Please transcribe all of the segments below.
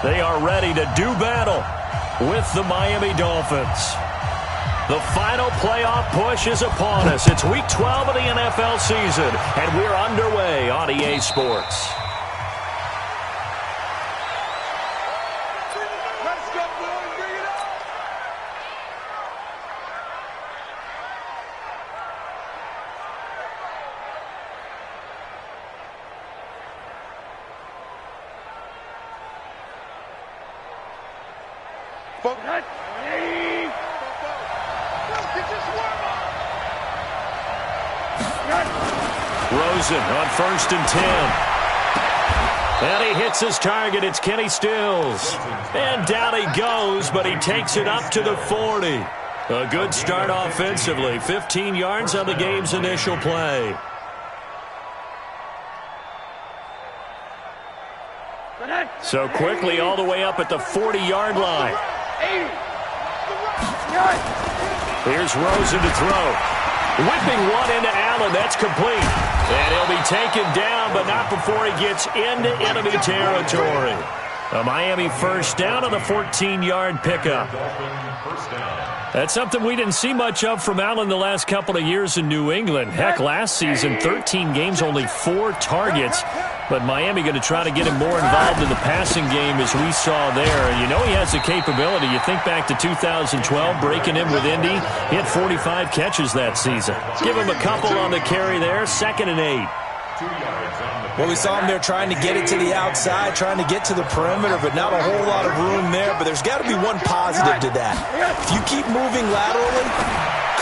They are ready to do battle with the Miami Dolphins. The final playoff push is upon us. It's Week 12 of the NFL season, and we're underway on EA Sports. Rosen on 1st and 10. And he hits his target. It's Kenny Stills. And down he goes, but he takes it up to the 40. A good start offensively. 15 yards on the game's initial play. So quickly all the way up at the 40-yard line. Here's Rosen to throw. Whipping one into Allen. That's complete. And he'll be taken down, but not before he gets into enemy territory. A Miami first down on the 14-yard pickup. That's something we didn't see much of from Allen the last couple of years in New England. Heck, last season, 13 games, only 4 targets. But Miami going to try to get him more involved in the passing game as we saw there. And you know he has the capability. You think back to 2012, breaking in with Indy. He had 45 catches that season. Give him a couple on the carry there. 2nd and 8. Well, we saw him there trying to get it to the outside, trying to get to the perimeter, but not a whole lot of room there. But there's got to be one positive to that. If you keep moving laterally,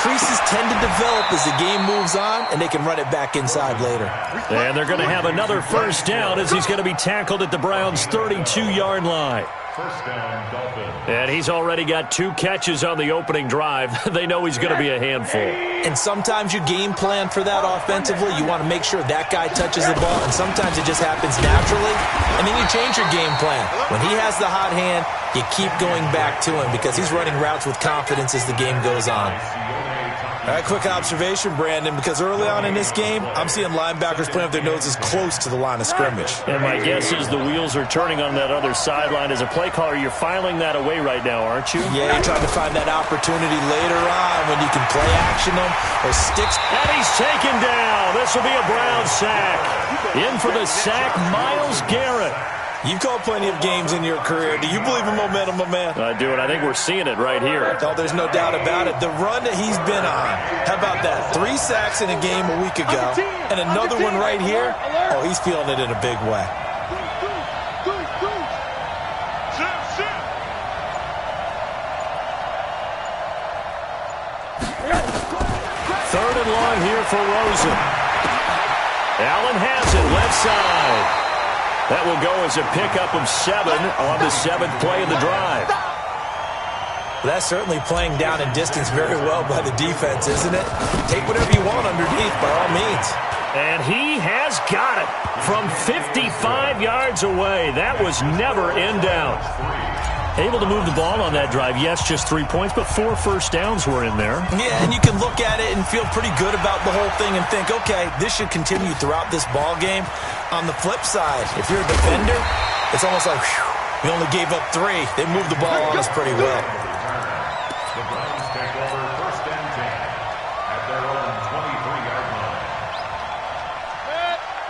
creases tend to develop as the game moves on, and they can run it back inside later. And they're going to have another first down as he's going to be tackled at the Browns' 32-yard line. First down, Dolphins. And he's already got 2 catches on the opening drive. They know he's going to be a handful. And sometimes you game plan for that offensively. You want to make sure that guy touches the ball, and sometimes it just happens naturally. And then you change your game plan. When he has the hot hand, you keep going back to him because he's running routes with confidence as the game goes on. All right, quick observation, Brandon, because early on in this game, I'm seeing linebackers playing with their noses close to the line of scrimmage. And my guess is the wheels are turning on that other sideline. As a play caller, you're filing that away right now, aren't you? Yeah, you're trying to find that opportunity later on when you can play action them or sticks. And he's taken down. This will be a Brown sack. In for the sack, Myles Garrett. You've called plenty of games in your career. Do you believe in momentum, my man? I do, and I think we're seeing it right here. Oh, there's no doubt about it. The run that he's been on, how about that? 3 sacks in a game a week ago, and another one right here. Oh, he's feeling it in a big way. Third and long here for Rosen. Allen has it, left side. That will go as a pickup of 7 on the 7th play of the drive. Well, that's certainly playing down in distance very well by the defense, isn't it? Take whatever you want underneath, by all means. And he has got it from 55 yards away. That was never in doubt. Able to move the ball on that drive. Yes, just 3 points, but 4 first downs were in there. Yeah, and you can look at it and feel pretty good about the whole thing and think, okay, this should continue throughout this ball game. On the flip side, if you're a defender, it's almost like, whew, we only gave up 3. They moved the ball on us pretty well. The Browns take over 1st and 10 at their own 23-yard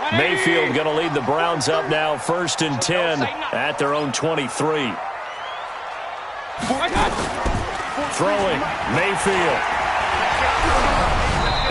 line. Mayfield going to lead the Browns up now, 1st and 10 at their own 23. Throwing, Mayfield.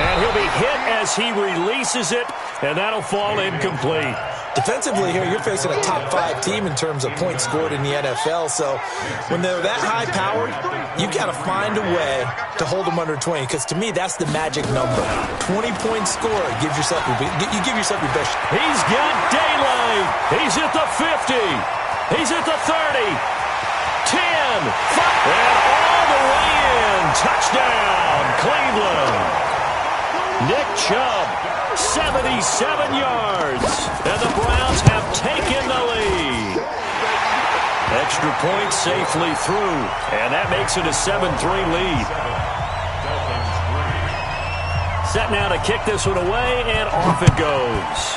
And he'll be hit as he releases it, and that'll fall incomplete. Defensively here, you're facing a top 5 team in terms of points scored in the NFL. So when they're that high-powered, you've got to find a way to hold them under 20. Because to me, that's the magic number. 20-point score. You give yourself your best. He's got daylight. He's at the 50. He's at the 30. 10. 5. And all the way in. Touchdown, Cleveland. Nick Chubb, 77 yards. And the Browns have taken the lead. Extra point safely through. And that makes it a 7-3 lead. Set now to kick this one away, and off it goes.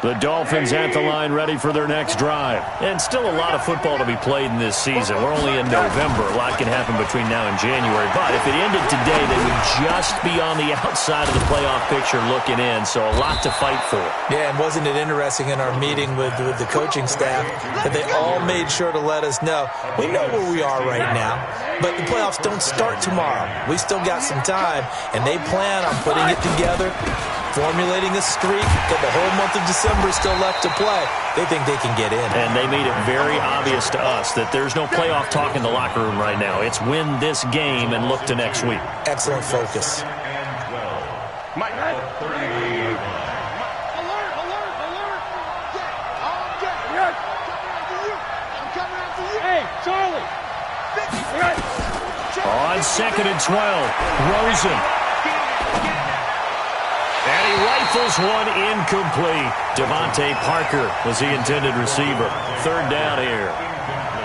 The Dolphins at the line ready for their next drive. And still a lot of football to be played in this season. We're only in November. A lot can happen between now and January. But if it ended today, they would just be on the outside of the playoff picture looking in. So a lot to fight for. Yeah, and wasn't it interesting in our meeting with the coaching staff that they all made sure to let us know, we know where we are right now, but the playoffs don't start tomorrow. We still got some time, and they plan on putting it together, formulating a streak, that the whole month of December is still left to play. They think they can get in. And they made it very obvious to us that there's no playoff talk in the locker room right now. It's win this game and look to next week. Excellent focus. Mike, 38. Charlie! On 2nd and 12, Rosen. And he rifles one incomplete. Devontae Parker was the intended receiver. 3rd down here.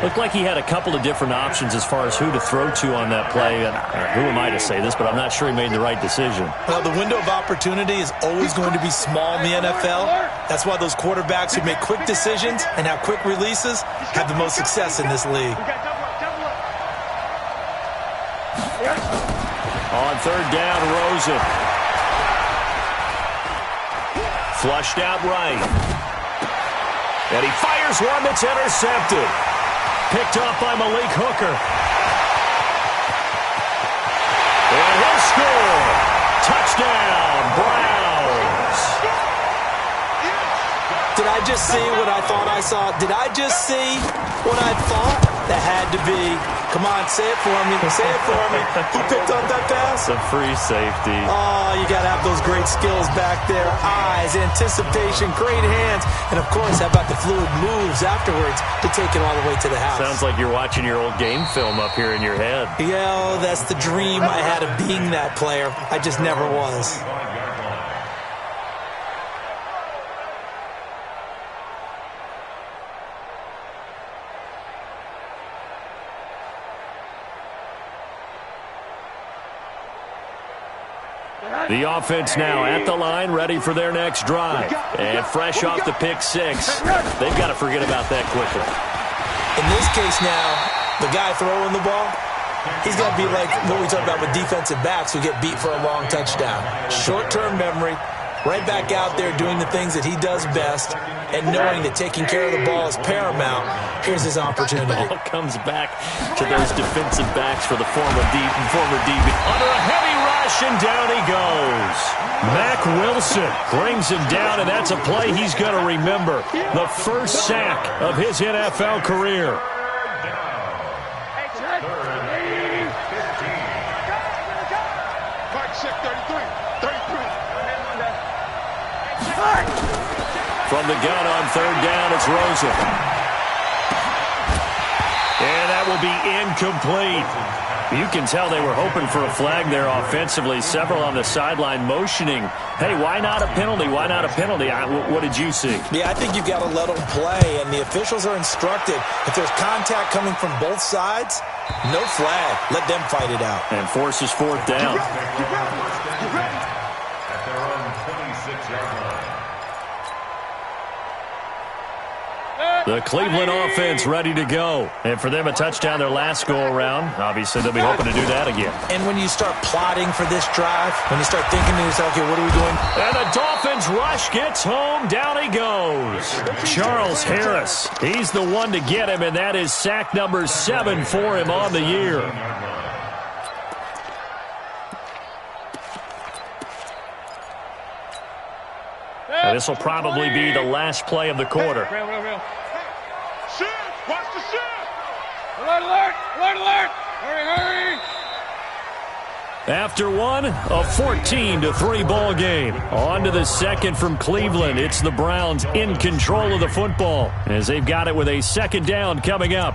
Looked like he had a couple of different options as far as who to throw to on that play. Who am I to say this, but I'm not sure he made the right decision. Well, the window of opportunity is always going to be small in the NFL. That's why those quarterbacks who make quick decisions and have quick releases have the most success in this league. On 3rd down, Rosen. Flushed out right. And he fires one that's intercepted. Picked off by Malik Hooker. And he'll score. Touchdown, Browns. Did I just see what I thought I saw? Did I just see what I thought? That had to be. Come on, say it for me. Say it for me. Who picked up that pass? A free safety. Oh, you got to have those great skills back there. Eyes, anticipation, great hands. And, of course, how about the fluid moves afterwards to take it all the way to the house? Sounds like you're watching your old game film up here in your head. Yeah, that's the dream I had of being that player. I just never was. The offense now at the line, ready for their next drive. And fresh off the pick 6, they've got to forget about that quickly. In this case now, the guy throwing the ball, he's got to be like what we talked about with defensive backs who get beat for a long touchdown. Short-term memory, right back out there doing the things that he does best, and knowing that taking care of the ball is paramount. Here's his opportunity. The ball comes back to those defensive backs for the former DB. Under a heavy rush, and down he goes. Mack Wilson brings him down, and that's a play he's going to remember. The first sack of his NFL career. From the gun on 3rd down, it's Rosen. And that will be incomplete. You can tell they were hoping for a flag there offensively. Several on the sideline motioning, hey, why not a penalty? Why not a penalty? What did you see? Yeah, I think you've got to let them play, and the officials are instructed. If there's contact coming from both sides, no flag. Let them fight it out. And forces 4th down. At their own 26-yard line. The Cleveland offense ready to go. And for them, a touchdown their last go-around. Obviously, they'll be hoping to do that again. And when you start plotting for this drive, when you start thinking to yourself, okay, what are we doing? And the Dolphins rush gets home. Down he goes. Charles Harris. He's the one to get him, and that is sack number 7 for him on the year. Now, this will probably be the last play of the quarter. Shift! Watch the shift! Alert, alert! Alert, alert! Hurry, hurry! After one, a 14-3 ball game. On to the second from Cleveland. It's the Browns in control of the football as they've got it with a 2nd down coming up.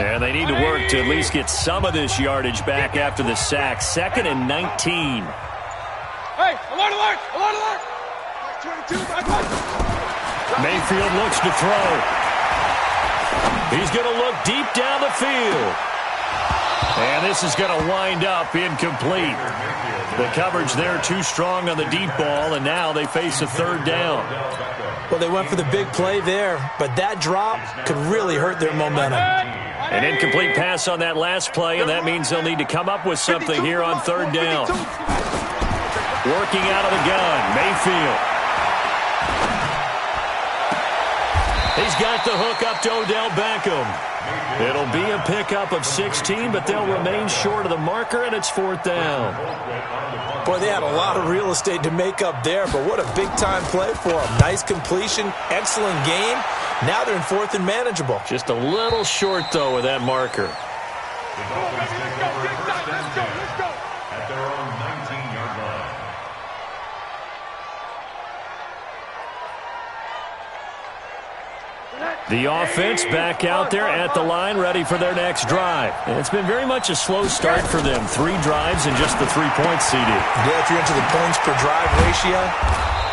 And they need to work to at least get some of this yardage back after the sack. 2nd and 19. Hey, alert, alert, alert, alert. 22, Mayfield looks to throw. He's going to look deep down the field. And this is going to wind up incomplete. The coverage there too strong on the deep ball, and now they face a 3rd down. Well, they went for the big play there, but that drop could really hurt their momentum. An incomplete pass on that last play, and that means they'll need to come up with something here on 3rd down. Working out of the gun, Mayfield. He's got the hook up to Odell Beckham. It'll be a pickup of 16, but they'll remain short of the marker, and it's 4th down. Boy, they had a lot of real estate to make up there, but what a big-time play for them. Nice completion, excellent game. Now they're in 4th and manageable. Just a little short, though, with that marker. The Dolphins take over 1st and 10 at their own 19-yard line. The offense back out there at the line, ready for their next drive. And it's been very much a slow start for them. 3 drives and just the 3 points, CD. Yeah, if you're into the points per drive ratio,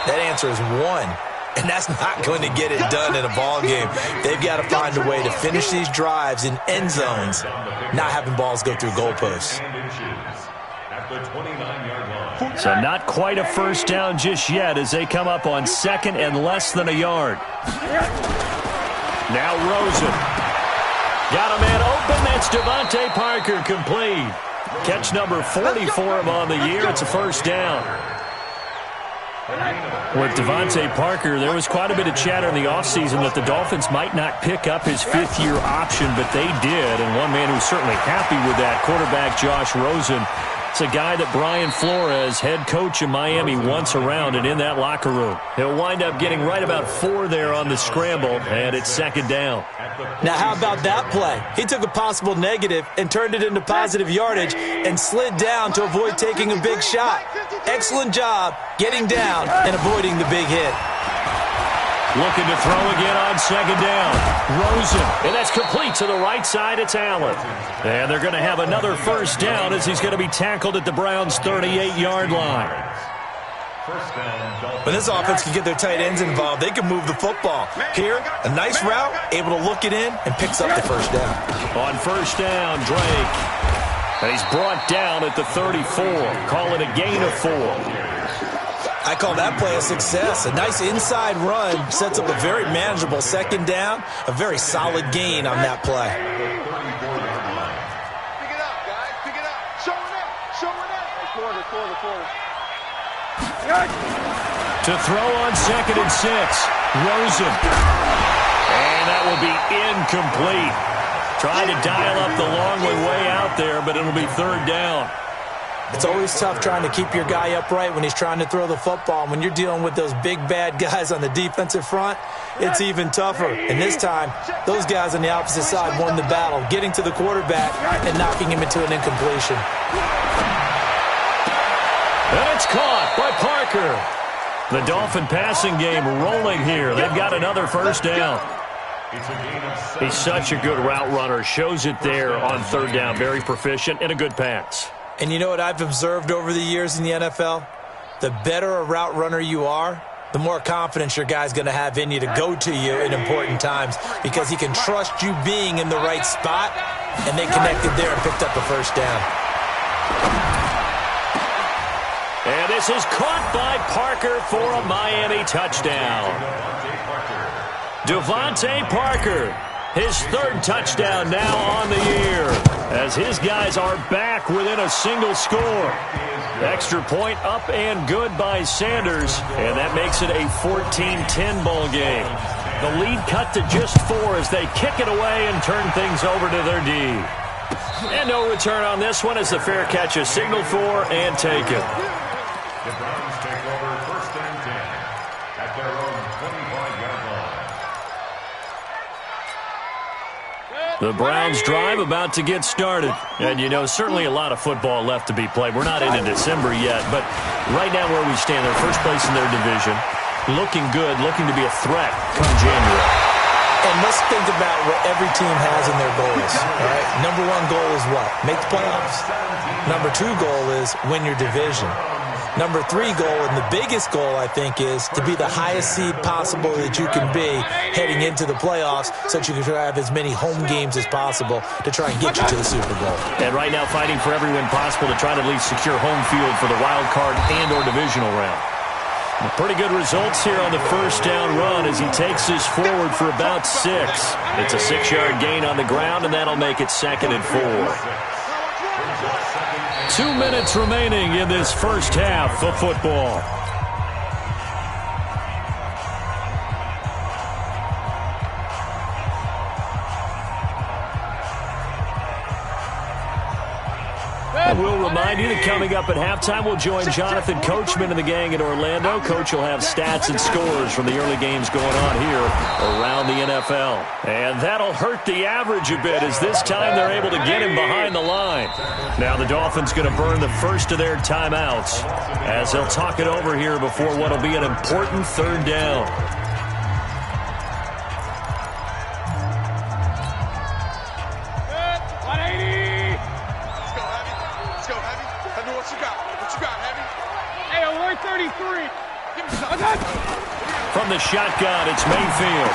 that answer is 1. And that's not going to get it done in a ball game. They've got to find a way to finish these drives in end zones, not having balls go through goalposts. At the 29-yard line. So not quite a 1st down just yet as they come up on 2nd and less than a yard. Now Rosen. Got a man open. That's Devontae Parker, complete. Catch number 40 for him on the year. It's a 1st down. With Devontae Parker, there was quite a bit of chatter in the offseason that the Dolphins might not pick up his 5th-year option, but they did. And one man who's certainly happy with that, quarterback Josh Rosen. It's a guy that Brian Flores, head coach of Miami, wants around and in that locker room. He'll wind up getting right about 4 there on the scramble, and it's 2nd down. Now, how about that play? He took a possible negative and turned it into positive yardage and slid down to avoid taking a big shot. Excellent job getting down and avoiding the big hit. Looking to throw again on 2nd down. Rosen, and that's complete to the right side. It's Allen. And they're going to have another 1st down as he's going to be tackled at the Browns' 38-yard line. When this offense can get their tight ends involved, they can move the football. Here, a nice route, able to look it in, and picks up the 1st down. On 1st down, Drake. And he's brought down at the 34. Call it a gain of 4. I call that play a success. A nice inside run sets up a very manageable 2nd down. A very solid gain on that play. Pick it up, guys. Pick it up. Show it up. Show it up. To throw on 2nd and 6. Rosen. And that will be incomplete. Tried to dial up the long way out there, but it'll be 3rd down. It's always tough trying to keep your guy upright when he's trying to throw the football. When you're dealing with those big, bad guys on the defensive front, it's even tougher. And this time, those guys on the opposite side won the battle, getting to the quarterback and knocking him into an incompletion. And it's caught by Parker. The Dolphin passing game rolling here. They've got another 1st down. He's such a good route runner. Shows it there on 3rd down. Very proficient and a good pass. And you know what I've observed over the years in the NFL? The better a route runner you are, the more confidence your guy's going to have in you to go to you in important times because he can trust you being in the right spot, and they connected there and picked up a 1st down. And this is caught by Parker for a Miami touchdown. Devontae Parker, his 3rd touchdown now on the year, as his guys are back within a single score. Extra point up and good by Sanders, and that makes it a 14-10 ball game. The lead cut to just 4 as they kick it away and turn things over to their D. And no return on this one as the fair catch is signaled for and taken. The Browns take over 1st and 10 at their own 25-yard line. The Browns drive about to get started. And, you know, certainly a lot of football left to be played. We're not into December yet, but right now where we stand, they're 1st place in their division. Looking good, looking to be a threat come January. And let's think about what every team has in their goals. All right? Number one goal is what? Make the playoffs. Number two goal is win your division. Number three goal, and the biggest goal, I think, is to be the highest seed possible that you can be heading into the playoffs so that you can try to have as many home games as possible to try and get you to the Super Bowl. And right now fighting for every win possible to try to at least secure home field for the wild card and or divisional round. Pretty good results here on the first down run as he takes this forward for about 6. It's a 6-yard gain on the ground, and that'll make it 2nd and 4. 2 minutes remaining in this first half of football. And we'll remind you that coming up at halftime, we'll join Jonathan Coachman and the gang in Orlando. Coach will have stats and scores from the early games going on here around the NFL. And that'll hurt the average a bit as this time they're able to get him behind the line. Now the Dolphins going to burn the first of their timeouts as they'll talk it over here before what will be an important 3rd down. From the shotgun, it's Mayfield.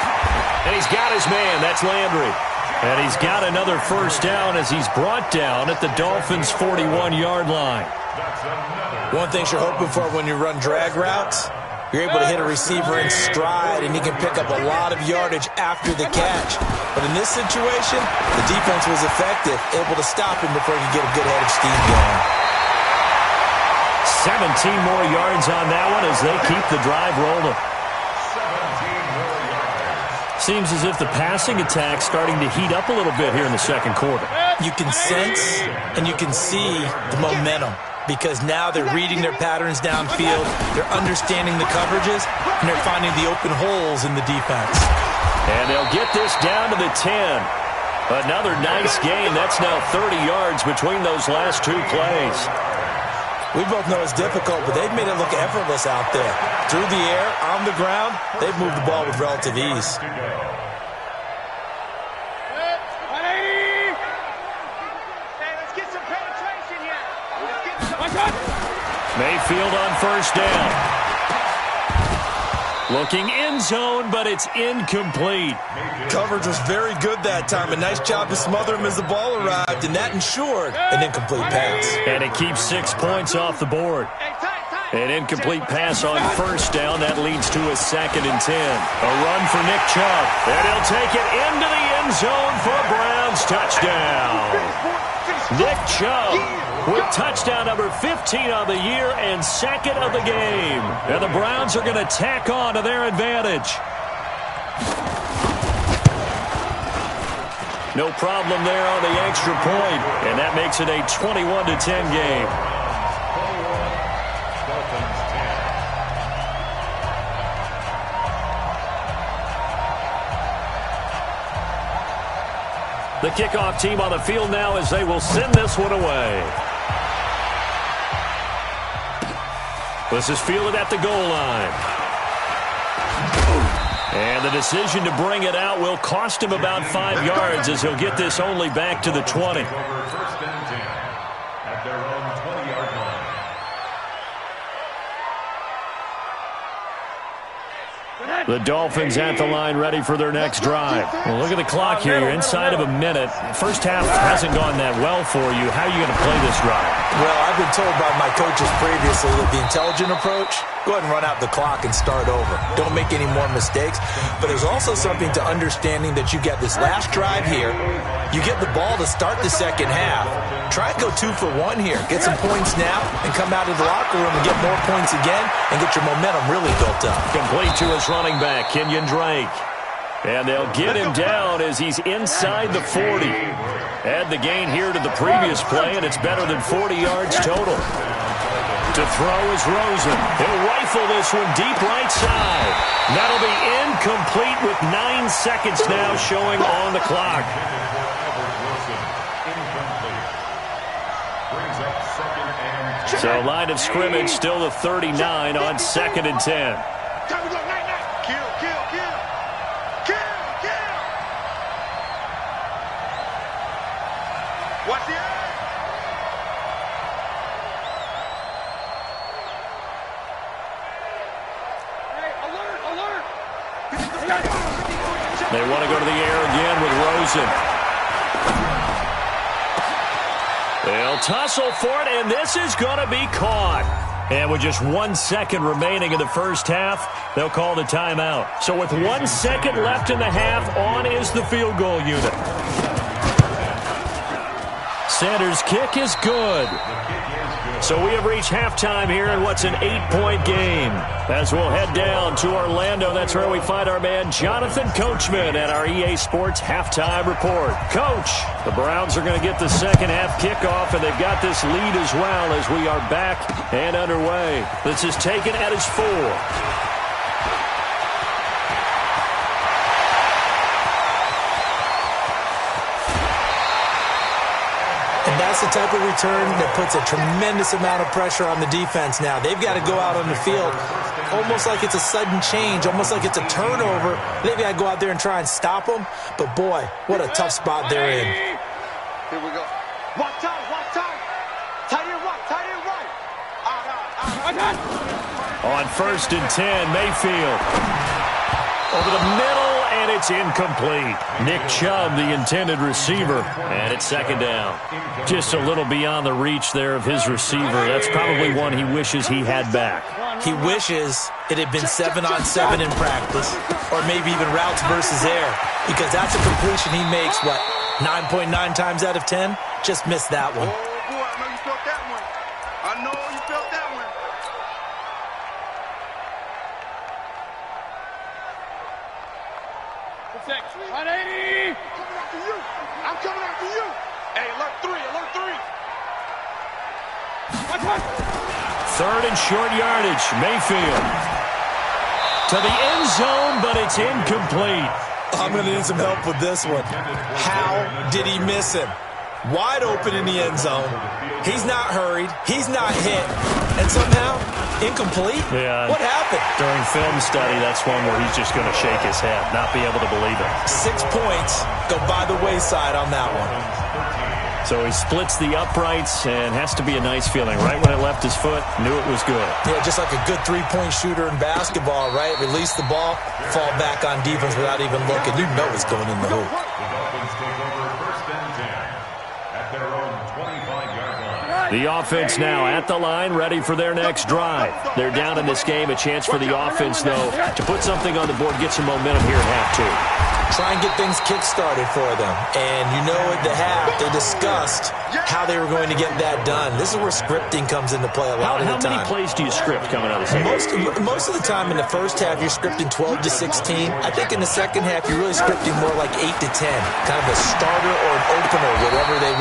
And he's got his man. That's Landry. And he's got another first down as he's brought down at the Dolphins' 41-yard line. One thing you're hoping for when you run drag routes, you're able to hit a receiver in stride, and he can pick up a lot of yardage after the catch. But in this situation, the defense was effective, able to stop him before he could get a good head of steam going. 17 more yards on that one as they keep the drive rolling. Seems as if the passing attack's starting to heat up a little bit here in the second quarter. You can sense and you can see the momentum because now they're reading their patterns downfield, they're understanding the coverages, and they're finding the open holes in the defense. And they'll get this down to the 10. Another nice gain. That's now 30 yards between those last 2 plays. We both know it's difficult, but they've made it look effortless out there. Through the air, on the ground, they've moved the ball with relative ease. Mayfield on first down. Looking end zone, but it's incomplete. Coverage was very good that time. A nice job to smother him as the ball arrived, and that ensured an incomplete pass. And it keeps 6 points off the board. An incomplete pass on first down. That leads to a 2nd and 10. A run for Nick Chubb. And he'll take it into the end zone for a Browns touchdown. Nick Chubb with touchdown number 15 on the year and 2nd of the game. And the Browns are going to tack on to their advantage. No problem there on the extra point, and that makes it a 21-10 game. The kickoff team on the field now as they will send this one away. This is fielded at the goal line. And the decision to bring it out will cost him about 5 yards as he'll get this only back to the 20. At their own 20-yard line. The Dolphins at the line ready for their next drive. Well, look at the clock here. You're inside of a minute. First half hasn't gone that well for you. How are you going to play this drive? Well, I've been told by my coaches previously that the intelligent approach, go ahead and run out the clock and start over. Don't make any more mistakes. But there's also something to understanding that you get this last drive here. You get the ball to start the second half. Try and go 2 for 1 here. Get some points now and come out of the locker room and get more points again and get your momentum really built up. Complete to his running back, Kenyon Drake. And they'll get him down as he's inside the 40. Add the gain here to the previous play, and it's better than 40 yards total. To throw is Rosen. He'll rifle this one deep right side. That'll be incomplete with 9 seconds now showing on the clock. So line of scrimmage still the 39 on 2nd and 10. Watch the eye. They want to go to the air again with Rosen. They'll tussle for it, and this is going to be caught. And with just 1 second remaining in the first half, they'll call the timeout. So with 1 second left in the half, on is the field goal unit. Sanders' kick is good. So we have reached halftime here in what's an 8-point game. As we'll head down to Orlando, that's where we find our man Jonathan Coachman at our EA Sports Halftime Report. Coach, the Browns are going to get the second half kickoff, and they've got this lead as well as we are back and underway. This is taken at his 4. And that's the type of return that puts a tremendous amount of pressure on the defense now. They've got to go out on the field almost like it's a sudden change, almost like it's a turnover. They've got to go out there and try and stop them. But, boy, what a tough spot they're in. Here we go. Watch tight, watch tight. Tight end right, tight end right. On 1st and 10, Mayfield. Over the middle, and it's incomplete. Nick Chubb, the intended receiver, and it's second down. Just a little beyond the reach there of his receiver. That's probably one he wishes he had back. He wishes it had been 7-on-7 in practice, or maybe even routes versus air, because that's a completion he makes, 9.9 times out of 10? Just missed that one. Oh, boy, I know you felt that one. I know you felt that one. Six. 180. Coming after you. I'm coming after you. Hey, alert 3, alert 3. Watch. 3rd and short yardage. Mayfield to the end zone, but it's incomplete. I'm going to need some help with this one. How did he miss him? Wide open in the end zone. He's not hurried. He's not hit. And somehow, incomplete? Yeah. What happened? During film study, that's one where he's just going to shake his head, not be able to believe it. 6 points go by the wayside on that one. So he splits the uprights and has to be a nice feeling. Right when it left his foot, knew it was good. Yeah, just like a good three-point shooter in basketball, right? Release the ball, fall back on defense without even looking. You know it's going in the hoop. The Dolphins take over 1st and 10 at their own 25-yard line. The offense now at the line, ready for their next drive. They're down in this game. A chance for the offense, though, to put something on the board, get some momentum here at half 2. Try and get things kick-started for them. And you know at the half, they discussed how they were going to get that done. This is where scripting comes into play a lot of the time. How many plays do you script coming out of the second? Most of the time in the first half, you're scripting 12 to 16. I think in the second half, you're really scripting more like 8 to 10. Kind of a starter or an opener,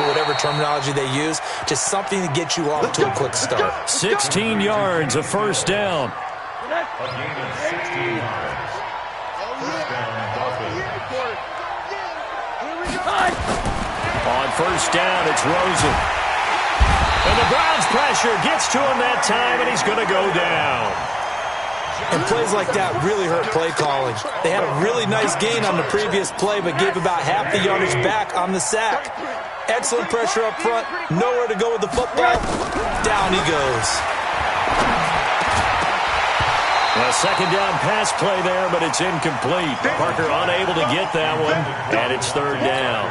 whatever terminology they use. Just something to get you off to a quick start. 16 yards, a first down. A gain of 16 yards. First down, Dolphins. On first down, it's Rosen. And the Browns pressure gets to him that time, and he's going to go down. And plays like that really hurt play calling. They had a really nice gain on the previous play, but gave about half the yardage back on the sack. Excellent pressure up front. Nowhere to go with the football. Down he goes. A second down pass play there, but it's incomplete. Parker unable to get that one, and it's 3rd down.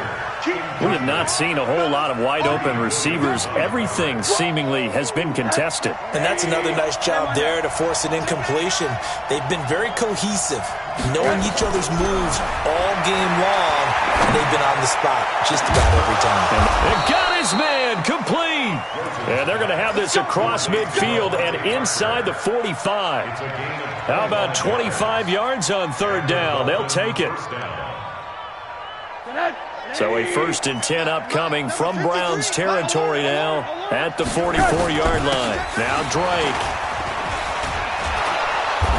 We have not seen a whole lot of wide-open receivers. Everything seemingly has been contested. And that's another nice job there to force an incompletion. They've been very cohesive, knowing each other's moves all game long, and they've been on the spot just about every time. And got his man, complete. And they're going to have this across midfield and inside the 45. How about 25 yards on 3rd down? They'll take it. So a 1st and 10 upcoming from Browns territory now at the 44-yard line. Now Drake.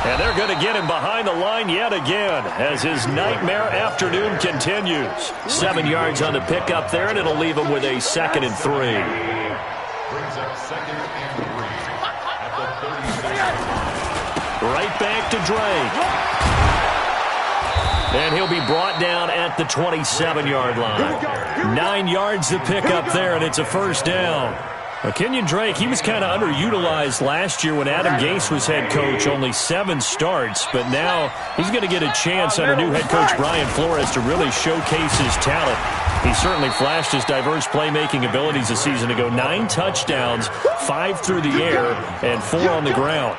And they're going to get him behind the line yet again as his nightmare afternoon continues. 7 yards on the pickup there, and it'll leave him with a 2nd and 3. Brings up 2nd and 3 at the 36. Right back to Drake. And he'll be brought down at the 27-yard line. 9 yards to pick up there, and it's a first down. Kenyon Drake, he was kind of underutilized last year when Adam Gase was head coach, only 7 starts, but now he's going to get a chance under new head coach Brian Flores to really showcase his talent. He certainly flashed his diverse playmaking abilities a season ago. 9 touchdowns, 5 through the air, and 4 on the ground.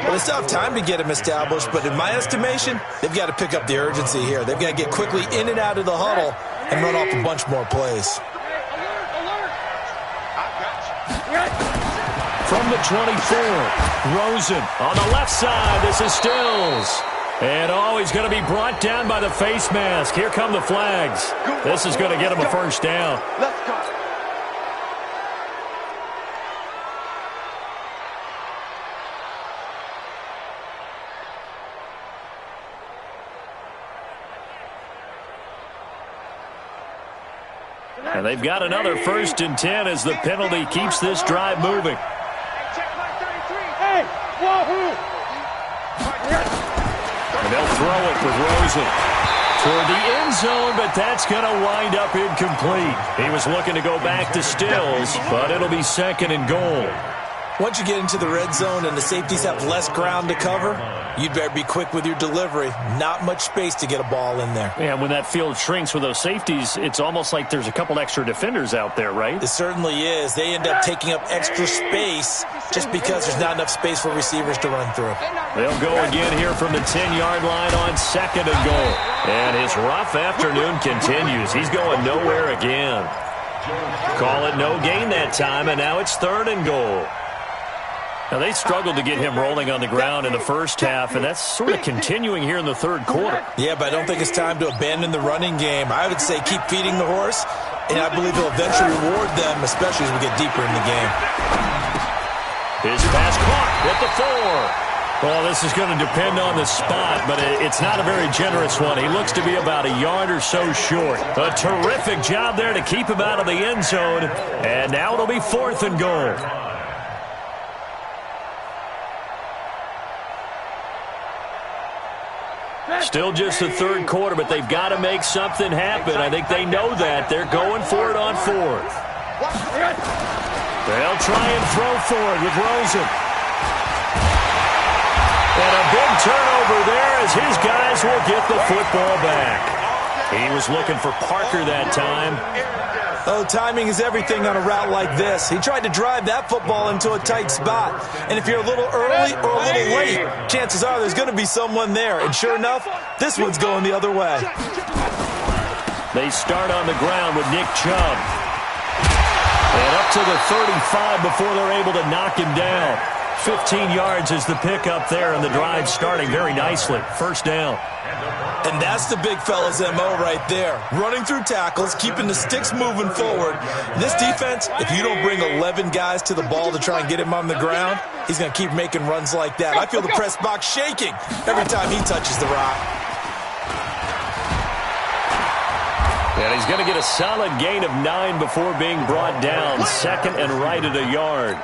Well, they still have time to get him established, but in my estimation, they've got to pick up the urgency here. They've got to get quickly in and out of the huddle and run off a bunch more plays. From the 24, Rosen on the left side. This is Stills. And, he's going to be brought down by the face mask. Here come the flags. This is going to get him a first down. Let's go. And they've got another 1st and 10 as the penalty keeps this drive moving. Check my 33. Hey, wahoo! And they'll throw it with Rosen toward the end zone, but that's going to wind up incomplete. He was looking to go back to Stills, but it'll be 2nd and goal. Once you get into the red zone and the safeties have less ground to cover, you'd better be quick with your delivery. Not much space to get a ball in there. Yeah, when that field shrinks with those safeties, it's almost like there's a couple extra defenders out there, right? It certainly is. They end up taking up extra space just because there's not enough space for receivers to run through. They'll go again here from the 10-yard line on 2nd and goal. And his rough afternoon continues. He's going nowhere again. Call it no gain that time, and now it's 3rd and goal. Now, they struggled to get him rolling on the ground in the first half, and that's sort of continuing here in the 3rd quarter. Yeah, but I don't think it's time to abandon the running game. I would say keep feeding the horse, and I believe he'll eventually reward them, especially as we get deeper in the game. His pass caught at the 4. Well, this is going to depend on the spot, but it's not a very generous one. He looks to be about a yard or so short. A terrific job there to keep him out of the end zone, and now it'll be 4th and goal. Still just the 3rd quarter, but they've got to make something happen. I think they know that. They're going for it on 4th. They'll try and throw for it with Rosen. And a big turnover there as his guys will get the football back. He was looking for Parker that time. Oh, timing is everything on a route like this. He tried to drive that football into a tight spot. And if you're a little early or a little late, chances are there's going to be someone there. And sure enough, this one's going the other way. They start on the ground with Nick Chubb. And up to the 35 before they're able to knock him down. 15 yards is the pickup there, and the drive starting very nicely. First down. And that's the big fella's MO right there. Running through tackles, keeping the sticks moving forward. This defense, if you don't bring 11 guys to the ball to try and get him on the ground, he's going to keep making runs like that. I feel the press box shaking every time he touches the rock. And he's going to get a solid gain of 9 before being brought down. 2nd and right at a yard.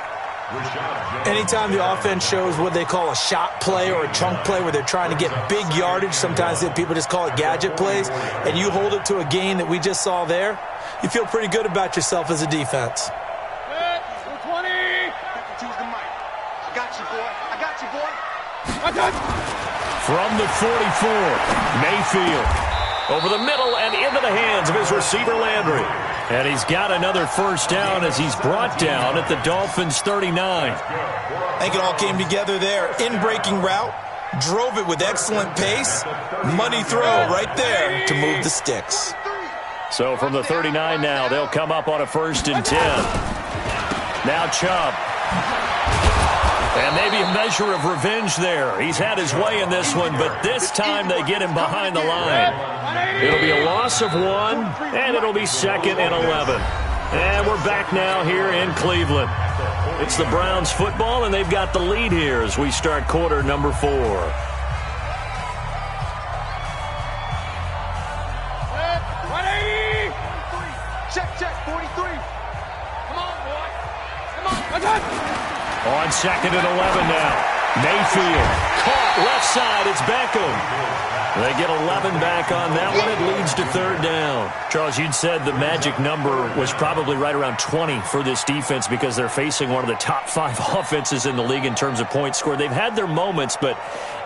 Anytime the offense shows what they call a shot play or a chunk play where they're trying to get big yardage, sometimes people just call it gadget plays, and you hold it to a gain that we just saw there, you feel pretty good about yourself as a defense. 20. I got you, boy. I got you, boy. From the 44, Mayfield. Over the middle and into the hands of his receiver, Landry. And he's got another first down as he's brought down at the Dolphins' 39. I think it all came together there. In-breaking route, drove it with excellent pace. Money throw right there to move the sticks. So from the 39 now, they'll come up on a 1st and 10. Now Chubb. And maybe a measure of revenge there. He's had his way in this one, but this time they get him behind the line. It'll be a loss of 1, and it'll be 2nd and 11. And we're back now here in Cleveland. It's the Browns football, and they've got the lead here as we start quarter number 4. Check, 43. Come on, boy. Come on. On 2nd and 11 now. Mayfield caught. left side. It's Beckham. They get 11 back on that one. It leads to third down. Charles, you'd said the magic number was probably right around 20 for this defense because they're facing one of the top 5 offenses in the league in terms of points scored. They've had their moments, but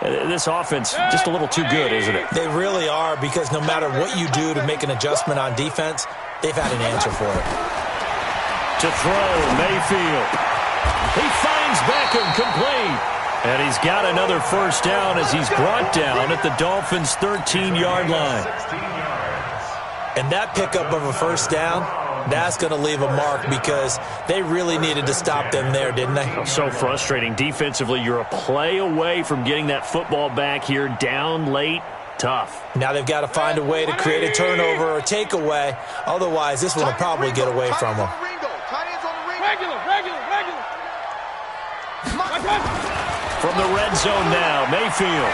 this offense just a little too good, isn't it? They really are, because no matter what you do to make an adjustment on defense, they've had an answer for it. To throw, Mayfield. He finds Beckham complete. And he's got another first down as he's brought down at the Dolphins' 13-yard line. And that pickup of a first down, that's going to leave a mark because they really needed to stop them there, didn't they? So frustrating. Defensively, you're a play away from getting that football back here, down late. Tough. Now they've got to find a way to create a turnover or a takeaway. Otherwise, this one will probably get away from them. From the red zone now, Mayfield.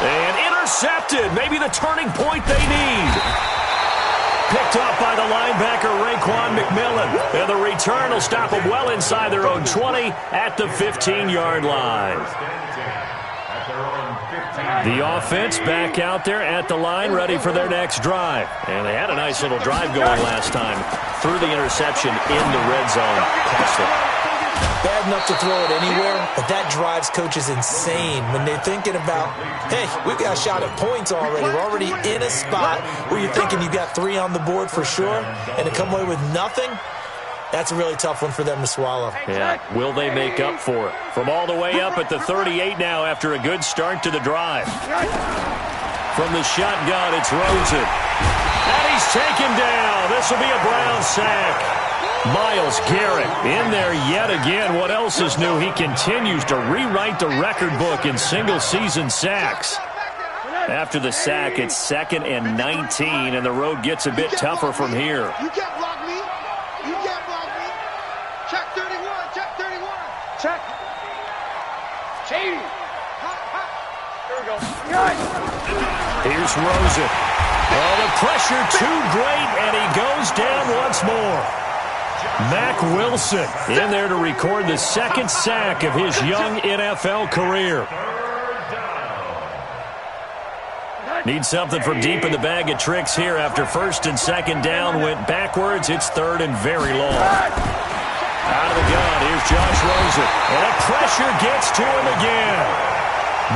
And intercepted. Maybe the turning point they need. Picked off by the linebacker, Raekwon McMillan. And the return will stop them well inside their own 20 at the 15-yard line. The offense back out there at the line, ready for their next drive. And they had a nice little drive going last time. Threw the interception in the red zone. Costly. Bad enough to throw it anywhere, but that drives coaches insane when they're thinking about, hey, we've got a shot at points already. We're already in a spot where you're thinking you've got 3 on the board for sure, and to come away with nothing, that's a really tough one for them to swallow. Yeah, will they make up for it? From all the way up at the 38 now after a good start to the drive. From the shotgun, it's Rosen. And he's taken down. This will be a Brown sack. Myles Garrett in there yet again. What else is new? He continues to rewrite the record book in single-season sacks. After the sack, it's 2nd and 19, and the road gets a bit tougher from here. You can't block me. You can't block me. Check 31. Check 31. Check. Shady. Here we go. Here's Rosen. Oh, the pressure too great, and he goes down once more. Mack Wilson in there to record the 2nd sack of his young NFL career. Need something from deep in the bag of tricks here after 1st and 2nd down. Went backwards. It's 3rd and very long. Out of the gun. Here's Josh Rosen. And the pressure gets to him again.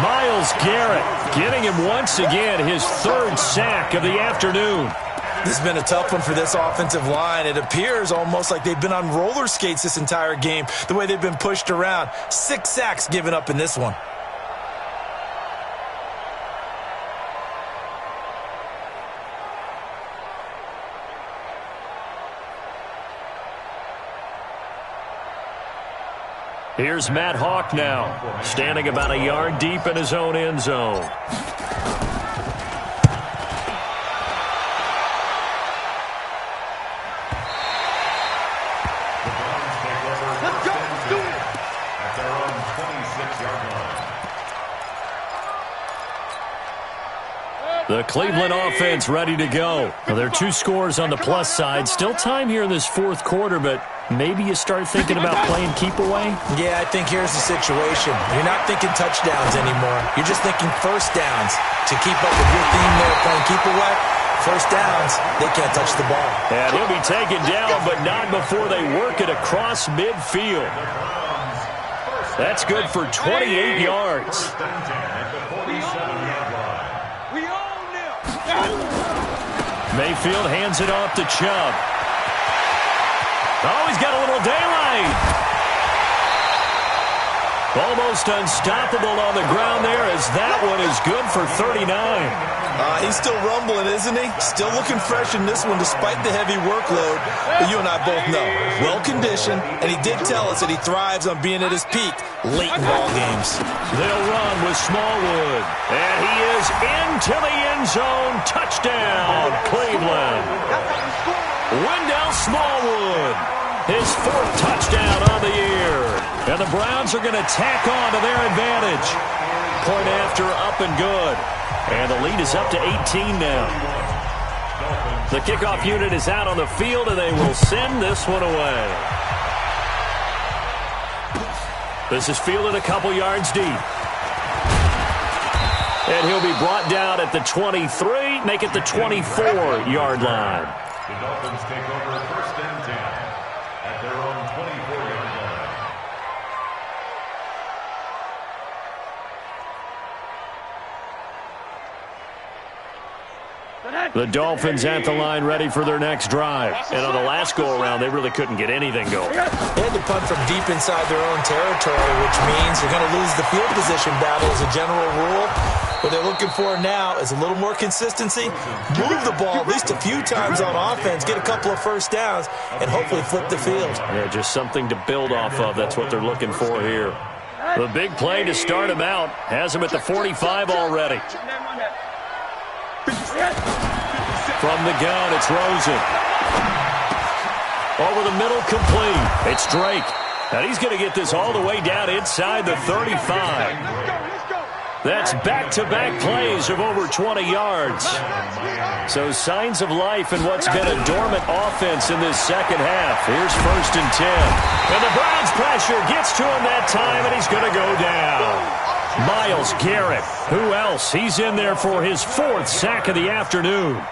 Myles Garrett getting him once again his 3rd sack of the afternoon. This has been a tough one for this offensive line. It appears almost like they've been on roller skates this entire game, the way they've been pushed around. 6 sacks given up in this one. Here's Matt Hawk now, standing about a yard deep in his own end zone. The Cleveland offense ready to go. Well, there are 2 scores on the plus side. Still time here in this 4th quarter, but maybe you start thinking about playing keep away? Yeah, I think here's the situation. You're not thinking touchdowns anymore. You're just thinking first downs. To keep up with your theme there, playing keep away, first downs, they can't touch the ball. And he'll be taken down, but not before they work it across midfield. That's good for 28 yards. Mayfield hands it off to Chubb. Oh, he's got a little daylight. Almost unstoppable on the ground there as that one is good for 39. He's still rumbling, isn't he? Still looking fresh in this one despite the heavy workload. But you and I both know, well-conditioned, and he did tell us that he thrives on being at his peak late in ball games. They'll run with Smallwood. And he is into the end zone. Touchdown, Cleveland. Wendell Smallwood, his 4th touchdown on the year. And the Browns are going to tack on to their advantage. Point after up and good. And the lead is up to 18 now. The kickoff unit is out on the field, and they will send this one away. This is fielded a couple yards deep. And he'll be brought down at the 23, make it the 24-yard line. The Dolphins take over first and 10 at their own 24-yard line. The Dolphins at the line ready for their next drive. And on the last go-around, they really couldn't get anything going. They had to punt from deep inside their own territory, which means they're going to lose the field position battle as a general rule. What they're looking for now is a little more consistency, move the ball at least a few times on offense, get a couple of first downs, and hopefully flip the field. Yeah, just something to build off of. That's what they're looking for here. The big play to start him out has him at the 45 already. From the gun, it's Rosen. Over the middle, complete. It's Drake. And he's going to get this all the way down inside the 35. That's back-to-back plays of over 20 yards. So signs of life in what's been a dormant offense in this second half. Here's first and 10. And the Browns' pressure gets to him that time, and he's going to go down. Myles Garrett. Who else? He's in there for his 4th sack of the afternoon.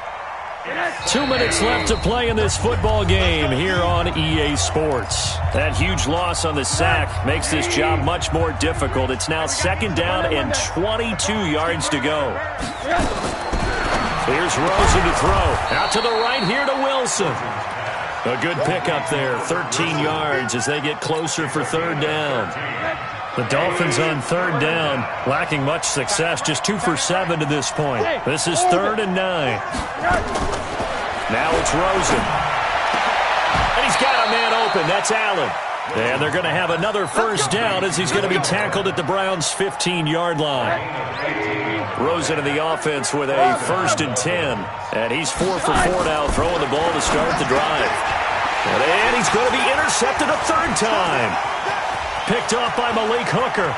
2 minutes left to play in this football game here on EA Sports. That huge loss on the sack makes this job much more difficult. It's now second down and 22 yards to go. Here's Rosen to throw. Out to the right here to Wilson. A good pickup there, 13 yards as they get closer for third down. The Dolphins on third down, lacking much success, just 2 for 7 to this point. This is 3rd and 9. Now it's Rosen. And he's got a man open. That's Allen. And they're going to have another first down as he's going to be tackled at the Browns' 15-yard line. Rosen in the offense with a 1st and 10. And he's 4 for 4 now, throwing the ball to start the drive. And he's going to be intercepted a 3rd time. Picked off by Malik Hooker.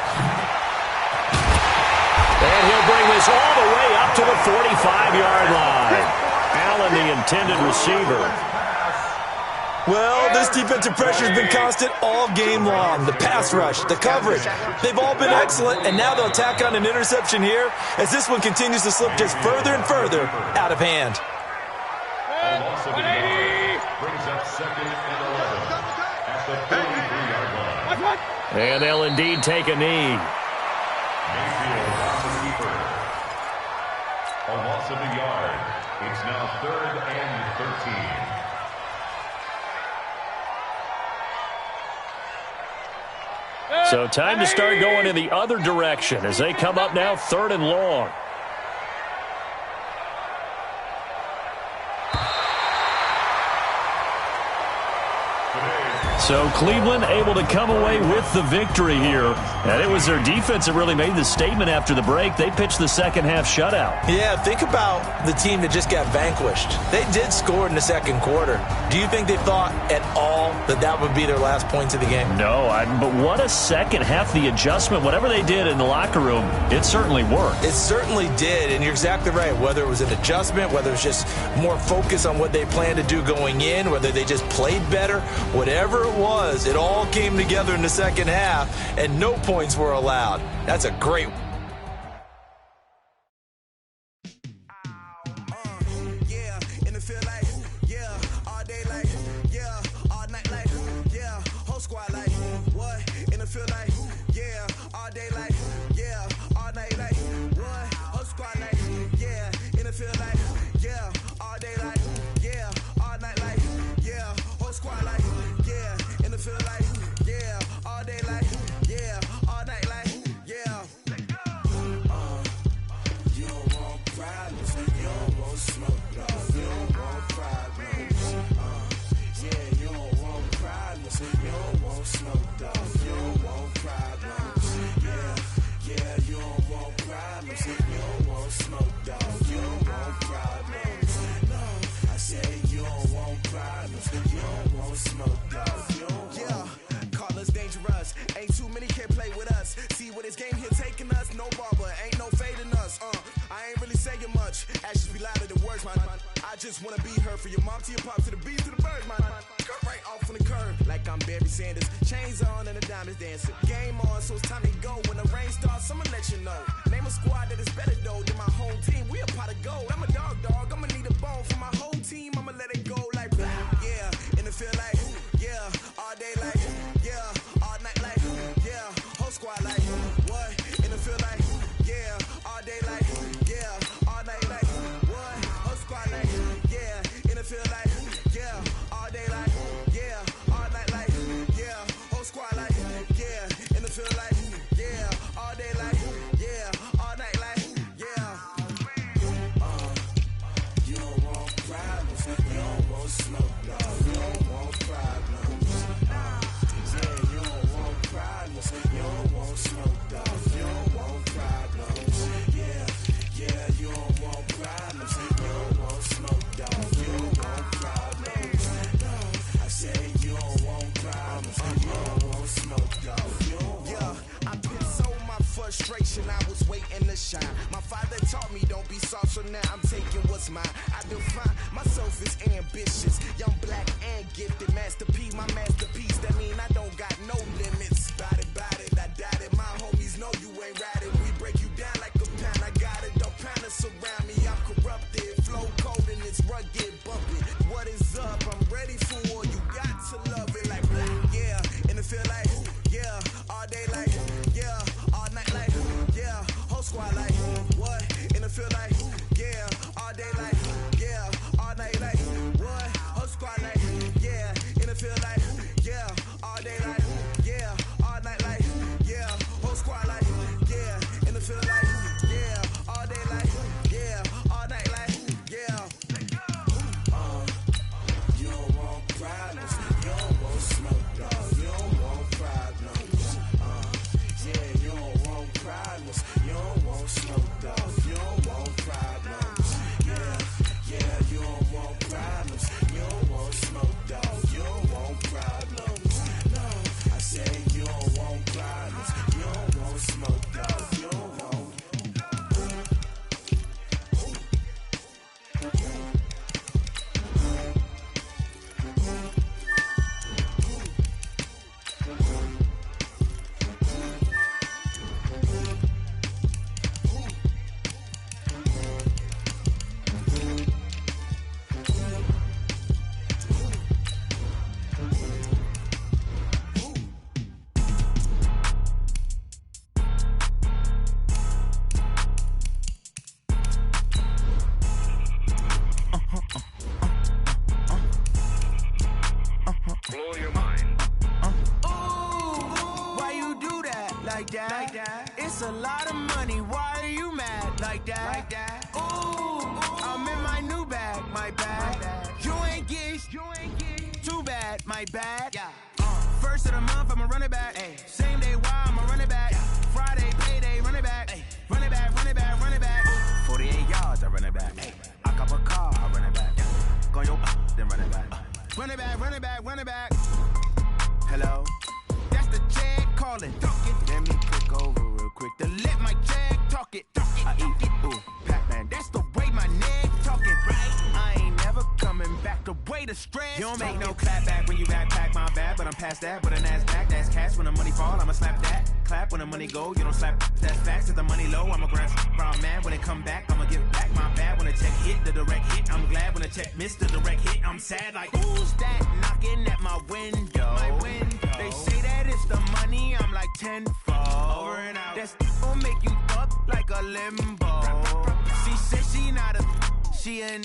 And he'll bring this all the way up to the 45-yard line. Allen, the intended receiver. Well, this defensive pressure has been constant all game long. The pass rush, the coverage, they've all been excellent, and now they'll tack on an interception here as this one continues to slip just further and further out of hand. A loss of the yard brings up 2nd and 11 at the 43-yard line. And they'll indeed take a knee. Mayfield on the keeper. A loss of the yard. It's now 3rd and 13. So time to start going in the other direction as they come up now 3rd and long. So Cleveland able to come away with the victory here. And it was their defense that really made the statement after the break. They pitched the second half shutout. Yeah, think about the team that just got vanquished. They did score in the second quarter. Do you think they thought at all that that would be their last points of the game? No, but what a second half. The adjustment, whatever they did in the locker room, it certainly worked. It certainly did, and you're exactly right. Whether it was an adjustment, whether it was just more focus on what they planned to do going in, whether they just played better, whatever it was, it all came together in the second half, and no points were allowed. That's a great I just wanna be her. For your mom to your pop to the beat to the birds, man. Cut right off on the curb, like I'm Barry Sanders. Chains on and the diamonds dancing. Game on, so it's time to go. When the rain starts, I'ma let you know. Name a squad that is better though than my home team. We a pot of gold. I'm a dog. I'ma need a bone for my whole team. I'ma let it go like yeah. In the field like yeah. All day like yeah. All night like yeah. Whole squad like what? In the field like yeah. All day like yeah. All night like what? Whole squad like yeah. In the field like yeah. All day like yeah. All night like yeah. Whole squad like yeah. In the field like yeah. All day like yeah. All night like yeah. You don't want problems. You don't want smoke, no. You don't want problems. Yeah, you don't want problems. You don't want smoke, dog. You don't want problems. Yeah, you don't want problems. You don't want smoke, dog. You don't want problems. No, I said you don't want problems. You don't want smoke, dog. You don't want. Yeah, I've been so my frustration. I was waiting to shine. My father taught me don't be soft, so now I'm taking what's mine. I define myself as ambitious, young, black, and gifted. Master P, my masterpiece. That mean I don't got no limits. Bout it, I doubt it. My homies know you ain't ratted. We break you down like a pound. I got it, don't panic surround me. I'm corrupted, flow cold and it's rugged, bumping. What is up? I'm ready for war. You got to love it like yeah. In the field like yeah. All day like yeah. All night like yeah. Whole squad like what? In the field like yeah. All day like yeah. All night like what? Whole squad like yeah. In the field like yeah. All day like yeah. All night like yeah. Whole squad like yeah. In the field like yeah. All day like yeah. All night like yeah. You don't want problems. You don't want smoke, dog. You don't want problems. Yeah, you don't want problems. You don't want smoke, dog. You don't want problems. Yeah, you don't want problems. You don't want smoke, dog. You don't want problems. No, I said you don't want problems. You don't want smoke, dog. You don't want. It's a lot of money, why are you mad like that? Ooh, I'm in my new bag, my bad. You ain't get too bad, my bad. First of the month, I'ma run it back. Same day, why I'ma run it back. Friday, payday, run it back. Run it back, run it back, run it back. 48 yards, I run it back. I cop a car, I run it back. Go yo, then run it back. Run it back, run it back, run it back. Hello? That's the jag calling. Let me click over real quick to let my jag talk it. I eat it, ooh, Pac-Man. That's the way my neck talking, right? I ain't never coming back the way the stress. You don't make no clap back when you backpack, my bad, but I'm past that. With an ass back, that's cash. When the money fall, I'ma slap that. Clap when the money go, you don't slap. That's facts. If the money low, I'ma grab brown man. When it come back, I'ma give back my bad. When the check hit, the direct hit, I'm glad. When the check missed the direct hit, I'm sad. Like who's that knocking at my window? They say that it's the money, I'm like tenfold. Over and out. That's gon' make you up like a limbo. She said she not a, she an.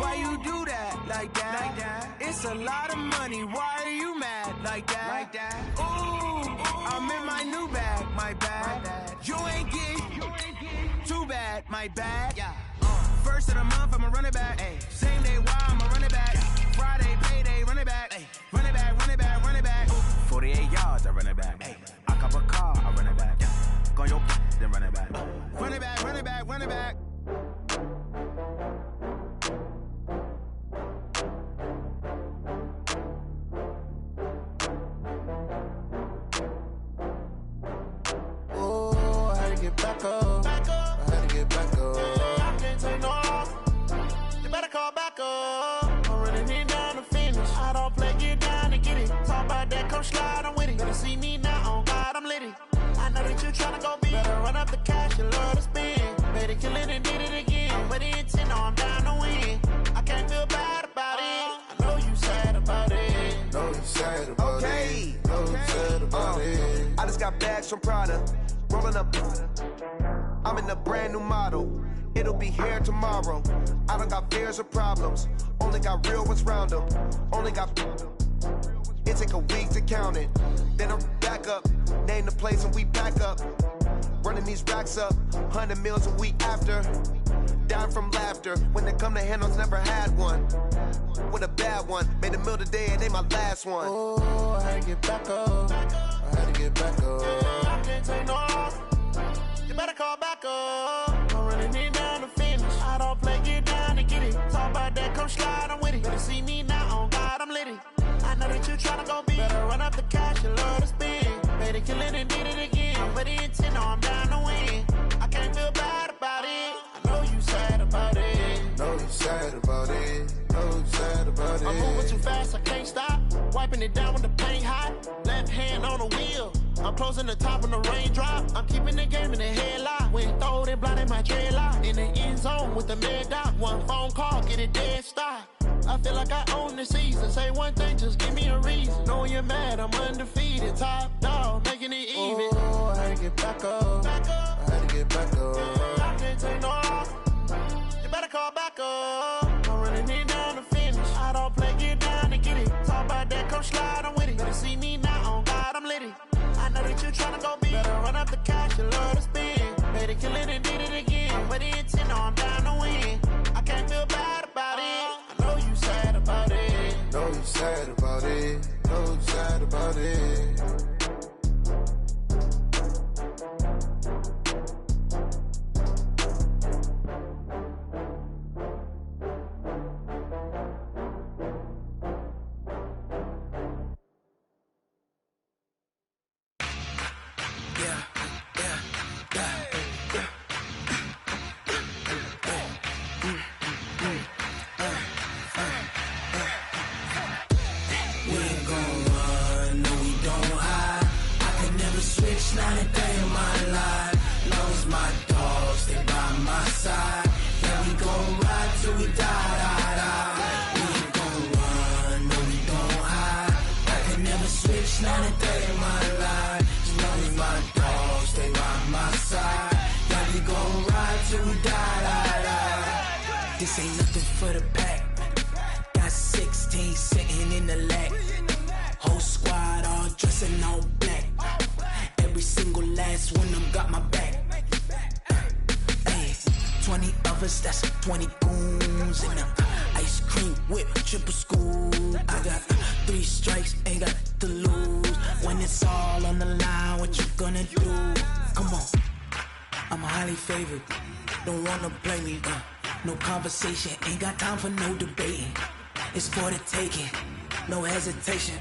Why you do that like that? It's a lot of money, why are you mad like that? Ooh, I'm in my new bag, my bad. You ain't get too bad, my bad. First of the month, I'ma run it back. Same day, why I'ma run it back. Friday, payday, run it back. Run it back, run it back, run it back. 48 yards, I run it back. I cop a car, I run it back. Go yo, then run it back. Run it back, run it back, run it back. Oh, I had to get back up. I had to get back up. come slide, I'm with it. Better see me now, on God, I'm litty. I know that you tryna go big. Better run up the cash, you love to spend. Better kill it and did it again. But the intent, no, I'm down to win. I can't feel bad about it. I know you sad about it. Know you sad about it. Know you sad about it. I just got bags from Prada. Rolling up. I'm in a brand new model. It'll be here tomorrow. I don't got fears or problems. Only got real ones round them. Only got. It take a week to count it. Then I'm back up. Name the place and we pack up. Running these racks up. 100 meals a week after. Down from laughter. When they come to handles, never had one. With a bad one. Made a meal today and ain't my last one. Oh, I had to get back up. I had to get back up. I can't take no loss. You better call back up. I'm running it down to finish. I don't play, get down to get it. Talk about that, come slide, I'm with it. Better see me now, on God, I'm litty. I know that you tryna go big. Better run up the cash, you love to spend. Better kill it and did it again. But the intent, no, I'm down to win. I can't feel bad about it. I know you sad about it. Know you sad about it. Know you sad about it. I'm moving too fast, I can't stop. Wiping it down with the paint hot. Left hand on the wheel. I'm closing the top when the raindrop. I'm keeping the game in the headlock. When throw it blind in my dreadlock. In the end zone with the mad dot. One phone call, get it dead stop. I feel like I own the season. Say one thing, just give me a reason. Knowing you're mad, I'm undefeated. Top dog, making it even. Oh, I had to get back up. I had to get back up. I can't take no loss. You better call back up. I'm running it down to finish. I don't play, get down to get it. Talk about that, come slide, I'm with it. Better see me now, on God, I'm litty. I know that you tryna go big. Better run up the cash, you love to spend. Better kill it and did it again. But the intent, no, I'm down to win. I can't feel bad about it. I know you sad about it. Know you sad about it. Know you sad about it. Not a day in my life. Lost my dogs, they by my side. Yeah, we gon' ride till we die. We ain't gon' run, no, we don't hide. I can never switch, not a day in my life. As long as my dogs, they by my side. Yeah, we gon' ride till we die. This ain't nothing for the pack. Got 16 sitting in the lap. Whole squad all dressing all black. Every single last one of them got my back. Hey, 20 of us, that's 20 goons. And ice cream whip, triple scoop. I got 3 strikes, ain't got to lose. When it's all on the line, what you gonna do? Come on, I'm highly favored. Don't wanna play me, no conversation. Ain't got time for no debating. It's for the taking, no hesitation.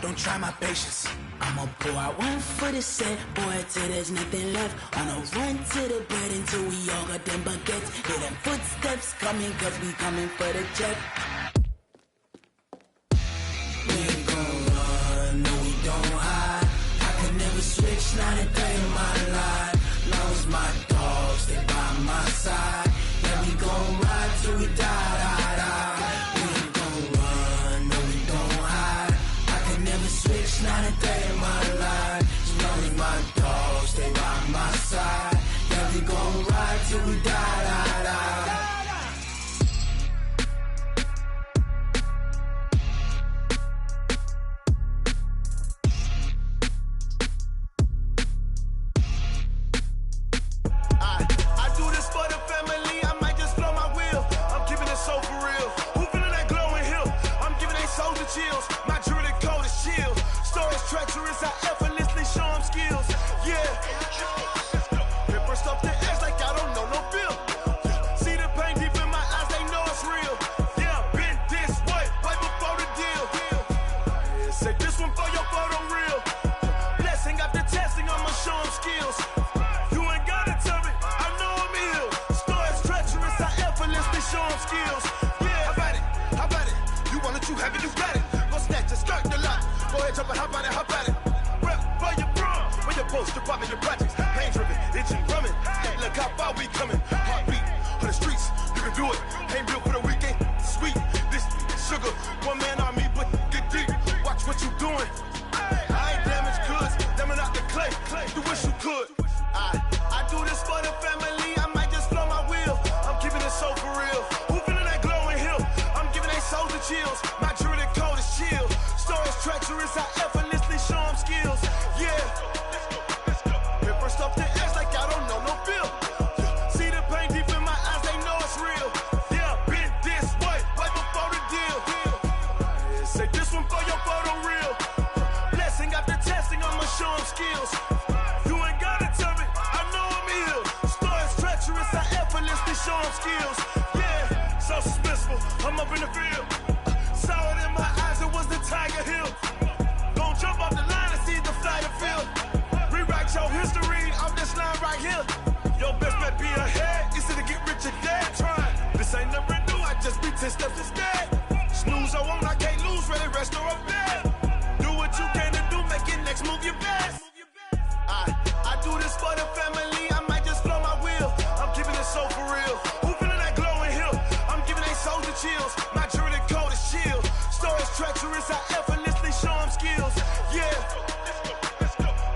Don't try my patience. I'ma pour out one for the set, boy, till there's nothing left. On a run to the bed until we all got them baguettes. Hear them footsteps coming, cause we coming for the check. We ain't gon' run, no, we don't hide. I can never switch, not a day in my life. Lost my dogs, they by my side. Yeah, we gon' ride till we die. We ain't gon' run, no, we don't hide. I can never switch, not a day in my life. As long as my dogs stay by my side. Yeah, we gon' ride till we die. I do this for the family. I might just blow my wheel. I'm keeping it so for real. Who feeling that glowing hill? I'm giving they soldier chills. My jewelry cold as shield. Stories treacherous. I effortlessly show them skills. Yeah. Pepper stuff the edge like I don't know no feel. See the pain deep in my eyes. They know it's real. Yeah, been this way right before the deal. Say this one for your photo real. Blessing after testing. I'ma show them skills. You ain't gotta tell me. I know I'm ill. Stories treacherous. I effortlessly show them skills. Yeah, how about it? You want it, you have it, you got it. Go snatch it, skirt the lot. Go ahead, jump but how about it, how about it? Rep for your bro, for your post, your pop, and your projects. Pain driven, itching, drumming. Look how far we coming. Heartbeat for the streets, you can do it. Ain't built for the weekend. Sweet, this sugar, one man army, but get deep. Watch what you doing. I ain't damaged goods, damn it out the clay. You wish you could. I do this for the family. I might just blow my wheel. I'm keeping it so for real. Who feeling that glowing hill? I'm giving they souls the chills. My jewelry code is chill. Stories treacherous, I effortlessly show them skills. Yeah. Hit first off the edge like I don't know no feel. See the pain deep in my eyes, they know it's real. Yeah, been this way, right before the deal. Say this one for your photo reel. Blessing after testing, I'ma show them skills. You ain't gotta tell me, I know I'm ill. Stories treacherous, I effortlessly show them skills. Yeah, so suspenseful, I'm up in the field. Saw it in my eyes, it was the Tiger Hill. Gon' jump off the line and see the flight of field. Rewrite your history off this line right here. Your best bet be ahead, easy to get rich or dead trying. This ain't never new, I just be 10 steps instead. Snooze I won't, I can't lose, ready, rest or up bed. Do what you can to do, make your next move your best. I do this for the family, I might just blow my wheel. I'm keeping it so for real. Who feeling that glowing hill? I'm giving they souls the chills. My jewelry code is chill. Stories treacherous, I effortlessly show them skills. Yeah.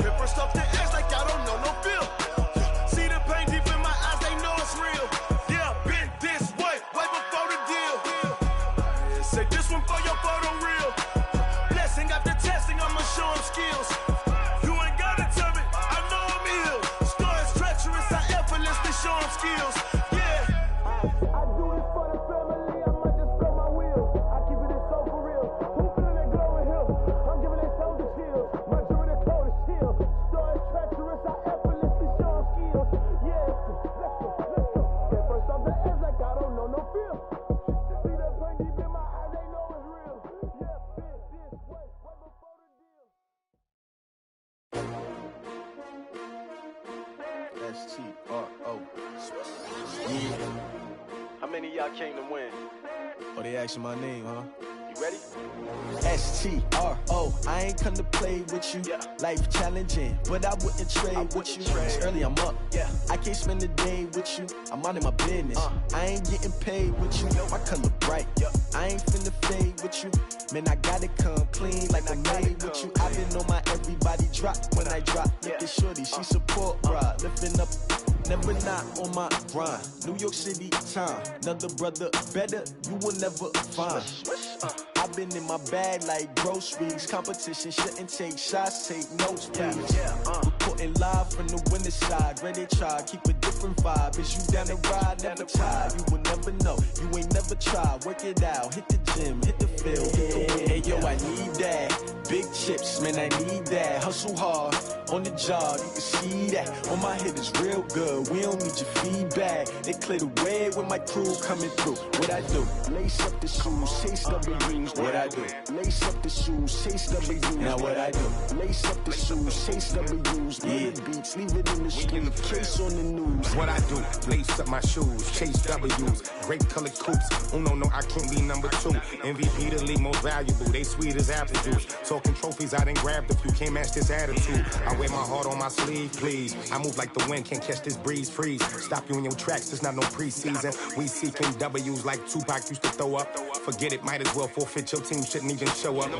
Hit first off the edge like I don't know no feel. See the pain deep in my eyes, they know it's real. Yeah, been this way, way before the deal. Say this one for your photo reel. Blessing after testing, I'ma show them skills. You ain't gotta tell me, I know I'm ill. Stories treacherous, I effortlessly show them skills. Yeah. I do this for the family, I might just blow my wheel. I keep it so for real. Who feeling that glowing hill? I'm giving they souls the chills. My jewelry code is chill. Stories treacherous, I effortlessly show them skills. Yeah, let's go. Get first off the edge like I don't know no feel. See the pain deep in my eyes, they know it's real. Yeah, been this way, way before the deal. S-T-R-O. Yeah. How many of y'all came to win? Oh, they asking my name, huh? You ready? S-T-R-O. I ain't come to play with you. Yeah. Life challenging, but I wouldn't trade with you. It's early, I'm up. Yeah. I can't spend the day with you. I'm minding my business. I ain't getting paid with you. My color bright. I ain't finna fade with you. Man, I gotta come clean like I made with you. I been on my everybody drop when I drop. Look at shorty, she support, bruh. Lifting up, never not on my grind. New York City time. Another brother better, you will never find. I've been in my bag like groceries. Competition shouldn't take shots, take notes, please. Reporting live from the winter side. Ready to try, keep a different vibe. Is you down the ride, never tired. You will never know, you ain't never tried. Work it out, hit the gym, hit the field, hit the wind. Hey yo, I need that. Big chips, man, I need that. Hustle hard, on the job, you can see that. On my hit is real good, we don't need your feedback. They clear the way when my crew coming through. What I do? Lace up the shoes, chase W's. What I do? Lace up the shoes, chase W's. Now what I do? Lace up the shoes, chase W's. Yeah. Beats, leave it in the street, case on the news. What I do? Lace up my shoes, chase W's. Great colored coops. Oh no, I can't be number 2. MVP the league most valuable. They sweet as apple juice. Talking trophies, I done grabbed a few. Can't match this attitude. I wear my heart on my sleeve, please. I move like the wind, can't catch this breeze. Freeze. Stop you in your tracks, there's not no preseason. We seeking W's like Tupac used to throw up. Forget it, might as well forfeit. Your team shouldn't even show up.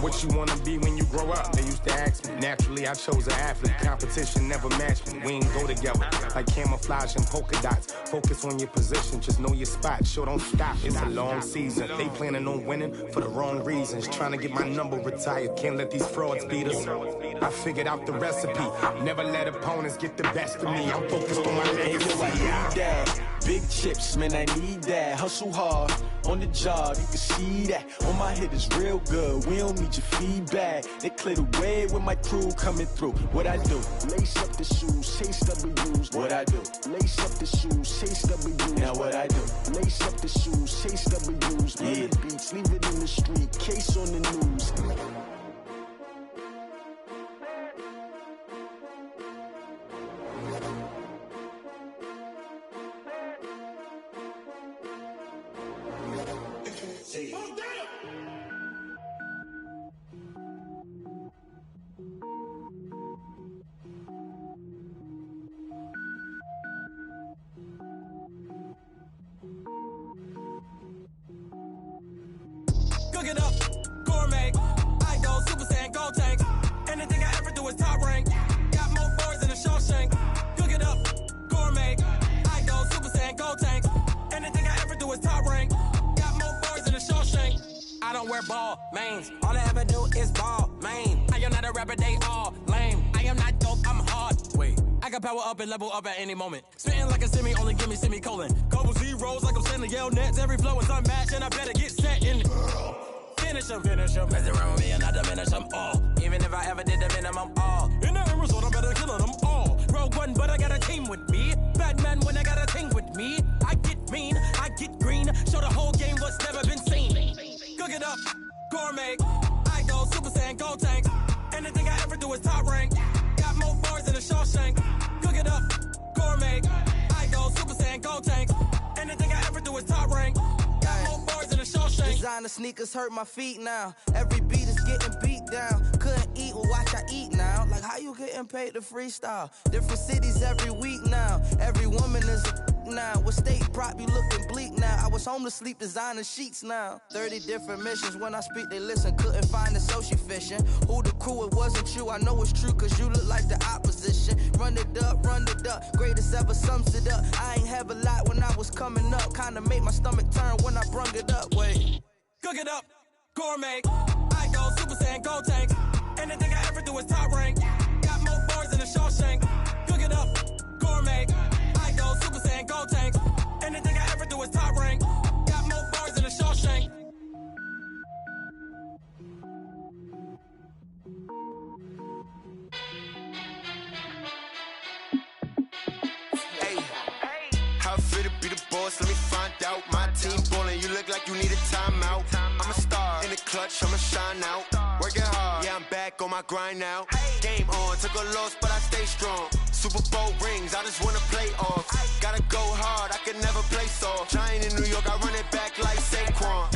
What you wanna be when you grow up? They used to ask me. Naturally, I chose an athlete. Competition never matched me. We ain't go together like camouflage and polka dots. Focus on your position, just know your spot. Sure, don't stop. It's a long season. They planning on winning for the wrong reasons. Trying to get my number retired. Can't let these frauds beat us. I figured out the recipe. Never let opponents get the best of me. I'm focused on my legacy. I need that. Big chips, man, I need that. Hustle hard, on the job, you can see that. On my hit is real good, we don't need your feedback. They clear the way when my crew coming through. What I do? Lace up the shoes, chase W's. What I do? Lace up the shoes, chase W's. Now what I do? Lace up the shoes, chase W's. Yeah. Beats, leave it in the street, case on the news. it up, gourmet. I go Super Saiyan, go tank. Anything I ever do is top rank. Got more boys than a Shawshank. Cook it up, gourmet. I go Super Saiyan, go tank. Anything I ever do is top rank. Got more boys than a Shawshank. I don't wear ball mains. All I ever do is ball main. I am not a rapper, they all lame. I am not dope, I'm hard. Wait, I can power up and level up at any moment. Spitting like a semi, only give me semicolon. Couple zeros like I'm sending yell nets. Every flow is unmatched and I better get set in. Finish them. Mess around with me and I diminish them all. Even if I ever did the minimum all. In the result, I'm better killing them all. Rogue One, but I got a team with me. Batman when I got a team with me. I get mean, I get green. Show the whole game what's never been seen. Cook it up, gourmet. I go Super Saiyan, go tank. Anything I ever do is top rank. Got more bars than a Shawshank. Cook it up, gourmet. I go Super Saiyan, go tank. Anything I ever do is top rank. Got more bars than a Shawshank. Designer sneakers hurt my feet now. Every beat is getting beat down. Couldn't eat, well watch I eat now. Like how you getting paid to freestyle? Different cities every week now. Every woman is a now. With state prop, you looking bleak now. I was home to sleep designing sheets now. 30 different missions. When I speak, they listen. Couldn't find the social fishing. Who the crew, it wasn't you. I know it's true, cause you look like the opposition. Run it up. Greatest ever sums it up. I ain't have a lot when I was coming up. Kinda made my stomach turn when I brung it up. Wait. Cook it up, gourmet. I go Super Saiyan, go tank. Anything I ever do is top rank. Got more bars than a Shawshank. Cook it up, gourmet. I go Super Saiyan, go tank. Anything I ever do is top rank. Got more bars than a Shawshank. Hey, how fit to be the boss? Let me find out. My team ballin', you look like you need a timeout. I'm a star in the clutch, I'ma shine out. Working hard, yeah, I'm back on my grind now. Game on, took a loss, but I stay strong. Super Bowl rings, I just wanna play off. Gotta go hard, I can never play soft. Giant in New York, I run it back like Saquon.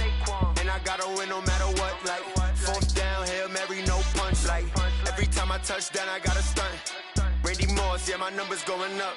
And I gotta win no matter what, like fourth down, Hail Mary, no punch. Like every time I touch down, I gotta stunt. Randy Moss, yeah, my numbers going up.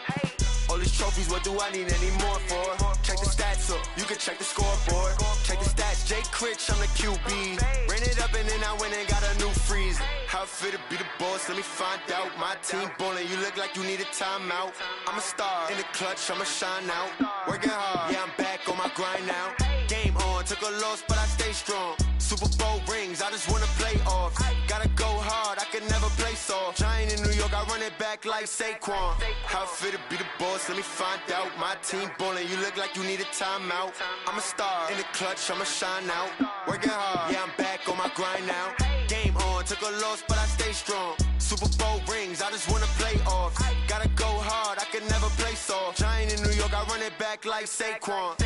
All these trophies, what do I need any more for? Check the stats up, you can check the scoreboard. Check the stats, Jay Critch, I'm the QB. Ran it up and then I went and got a new freeze. How fit to be the boss, let me find out. My team ballin', you look like you need a timeout. I'm a star in the clutch, I'ma shine out. Working hard, yeah, I'm back on my grind now. Game on, took a loss, but I stay strong. Super Bowl rings, I just wanna play off. Gotta go hard, I can never play soft. Giant in New York, I run it back like Saquon. How fit to be the boss, let me find out. My team ballin', you look like you need a timeout. I'm a star in the clutch, I'ma shine out. Working hard, yeah, I'm back on my grind now. Game on, took a loss, but I stay strong. Super Bowl rings, I just wanna play off. Gotta go hard, I can never play soft. Giant in New York, I run it back like Saquon.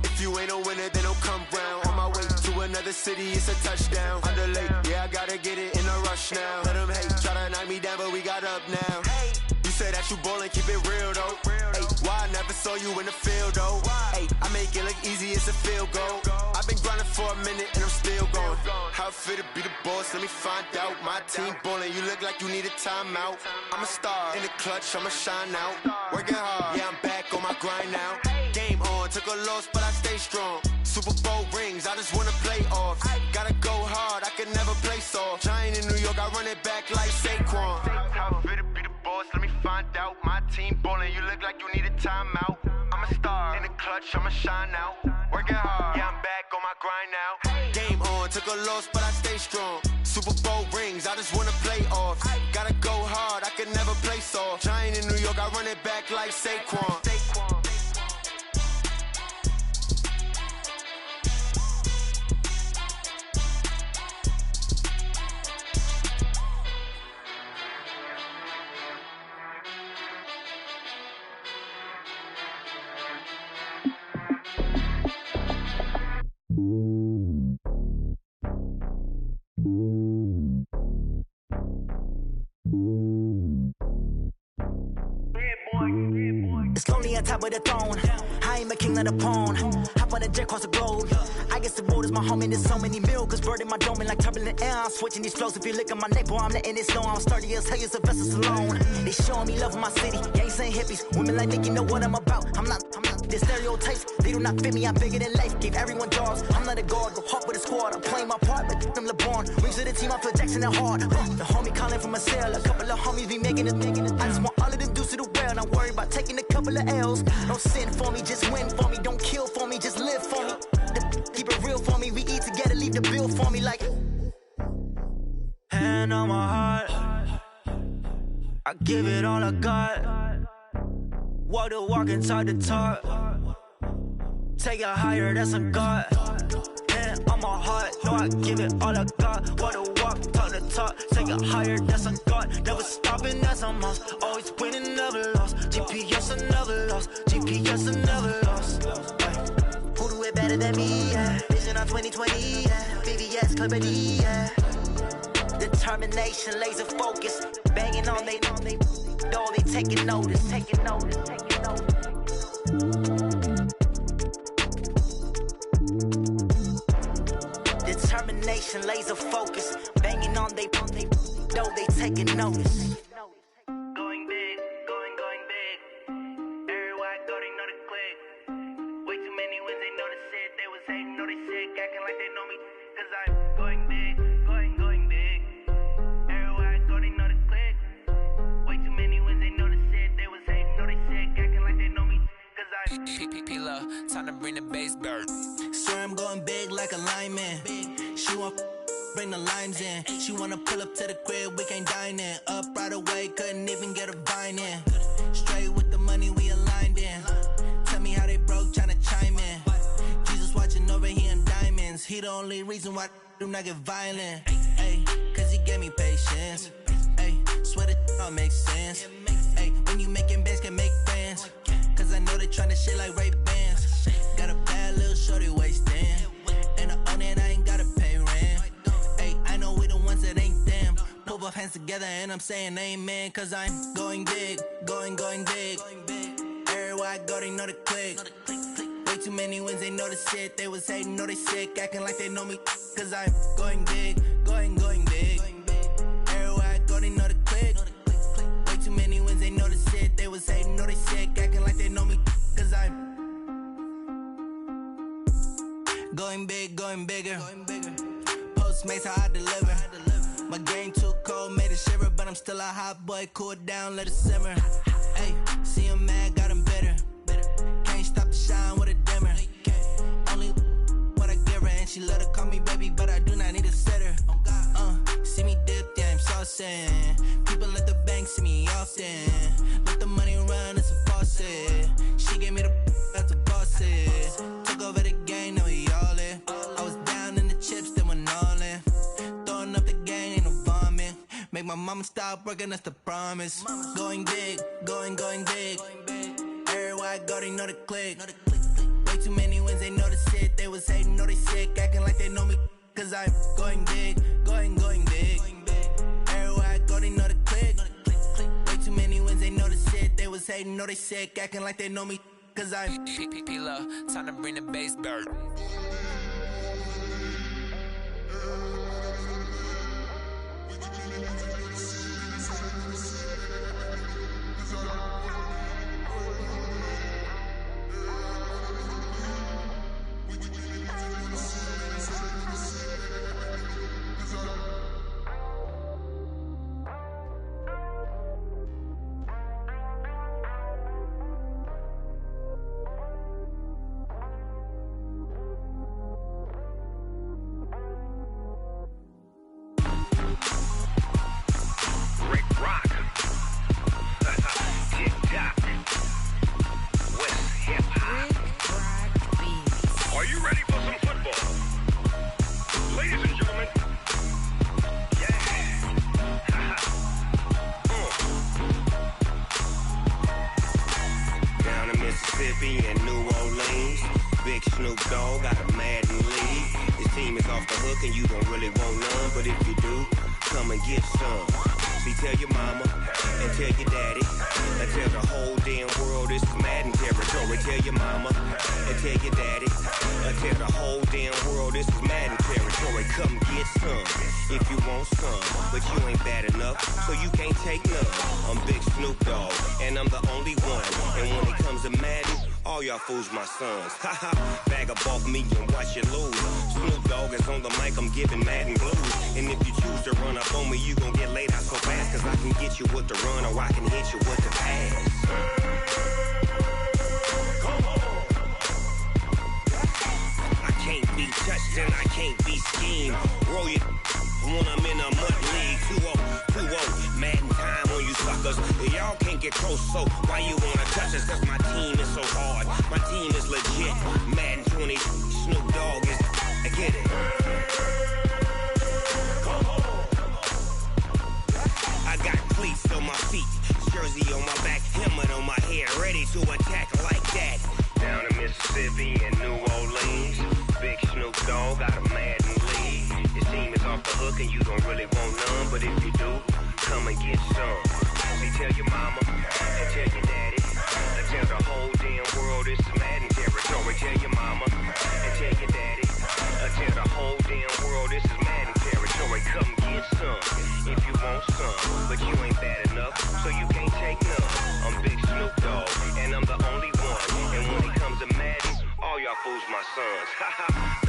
If you ain't a winner, then don't come round. On my way to another city, it's a touchdown. Underlay, yeah, I gotta get it in a rush now. Let them hate, try to knock me down, but we got up now. You say that you ballin', keep it real though. Hey, why I never saw you in the field though? Hey, I make it look easy, it's a field goal. I've been grinding for a minute and I'm still going. How fit to be the boss, let me find out. My team ballin', you look like you need a timeout. I'm a star in the clutch, I'ma shine out. Working hard, yeah, I'm back on my grind now. Game on, took a loss, but I stay strong. Super Bowl rings, I just wanna play off. Gotta go hard, I can never play soft. Giant in New York, I run it back like Saquon. How fit to be the boss, let me find out. My team ballin', you look like you need a timeout. I'm a star in the clutch, I'ma shine out. Working hard, yeah, I'm back on my grind now. Game on, took a loss, but I stay strong. Super Bowl rings, I just wanna play off. Gotta go hard, I can never play soft. Giant in New York, I run it back like Saquon. It's lonely on top of the throne. I ain't a king of the pawn. Hop on a jet across the globe. I guess the world is my home and there's so many milkers birding my dome like turbulent air. I'm switching these flows. If you look at my neck, boy, I'm letting it snow. I'm sturdy as hell, it's a vessel alone. They showing me love in my city. Gangs and hippies. Women like Nick, you know what I'm about. I'm not The stereotypes, they do not fit me, I'm bigger than life. Gave everyone jobs, I'm not a guard, go hard with a squad. I'm playing my part like I'm LeBron. Rings to the team, I feel Jackson and hard. The homie calling from a cell, a couple of homies be making it. I just want all of them dudes to do well, not worry about taking a couple of L's. Don't sin for me, just win for me. Don't kill for me, just live for me. Keep it real for me, we eat together, leave the bill for me like. Hand on my heart, I give it all I got. Walk the walk and talk the talk. Take it higher, that's a God. Hand on my heart, no, I give it all I got. Walk the walk, talk the talk. Take it higher, that's a God. Never stopping, that's a must. Always winning, never lost. GPS, I never lost. GPS, I never lost. Who do it better than me? Yeah. Vision on 2020, yeah. VVS, Clipper D, yeah. Determination, laser focus. Banging on they door, they taking notice. Determination, laser focus. Banging on they door, they taking notice. Going big, going big. Everywhere I go, they know the click. Way too many wins, they know the shit. They was hating, know they sick, acting like they know me. Cause I'm going big, going big. Everywhere I go, they know the click. Way too many wins, they know the shit. They was hating, know they sick, acting like they know me. Cause I'm P-P-P-Lo, time to bring the bass bird. Swear I'm going big like a lineman. She want bring the limes in. She wanna pull up to the crib, we can't dine in. Up right away, couldn't even get a vine in. Straight with the money we aligned in. Tell me how they broke, tryna chime in. Jesus watching over here in diamonds. He the only reason why I do not get violent. Ay, cause he gave me patience. Ay, swear that all makes sense. Ay, when you making bands, can make friends. Cause I know they tryna shit like Ray-Bans. Got a bad little shorty wasting. And I own it, I ain't gotta pay rent. Ay, I know we the ones that ain't them. Pull both hands together and I'm saying amen. Cause I'm going big, going big. Everywhere I go, they know the click. Way too many wins, they know the shit. They was hating, know they sick, acting like they know me. Cause I'm going big, going big. Everywhere I go, they know the click. Way too many wins, they know the shit. They was hating, know they sick, acting like they know me. Cause I'm going big, going bigger. Postmates, how I deliver. My game too cold, made it shiver. But I'm still a hot boy, cool it down, let it simmer. Hey, see him mad, got him bitter. Can't stop the shine with a dimmer. Only what I give her, and she love to call me baby, but I do not need a sitter. See me dip, yeah, I'm saucing. People at the bank see me often. Let the money run, it's a faucet. She gave me the that's a bosses. Took over the game, now we all in. I was down in the chips, then went all in. Throwing up the gang, ain't no vomit. Make my mama stop working, that's the promise. Going big, going big. Everywhere I go, they know the click. Way too many wins, they know the shit. They was hating, know they sick, acting like they know me. Cause I'm going big, going big. Everywhere I go, they know the click. Way too many wins, they know the shit. They was hating, know they sick, acting like they know me. Cause I'm P-P-P-Lo, time to bring the bass bird. All y'all fools my sons. Haha, bag up off me and watch you lose. Snoop Dogg is on the mic, I'm giving mad and blues. And if you choose to run up on me, you gon' get laid out so fast. Cause I can get you with the run or I can hit you with the pass. I can't be touched and I can't be schemed. Roll you when I'm in a mud league. 2-0, mad in time on you suckers. Y'all can't get close, so why you wanna touch us? Cause my team is so hard, my team is legit. Madden 20, Snoop Dogg is, I get it. I got cleats on my feet, jersey on my back, helmet on my head, ready to attack like that. Down in Mississippi and New Orleans, big Snoop Dogg got a Madden league. His team is off the hook and you don't really want none, but if you do, come and get some. See, tell your mama and tell your daddy, and tell the whole damn world this is Madden territory. Tell your mama and tell your daddy, and tell the whole damn world this is Madden territory. Come get some if you want some, but you ain't bad enough, so you can't take none. I'm Big Snoop Dogg, and I'm the only one. And when it comes to Madden, all y'all fools my sons.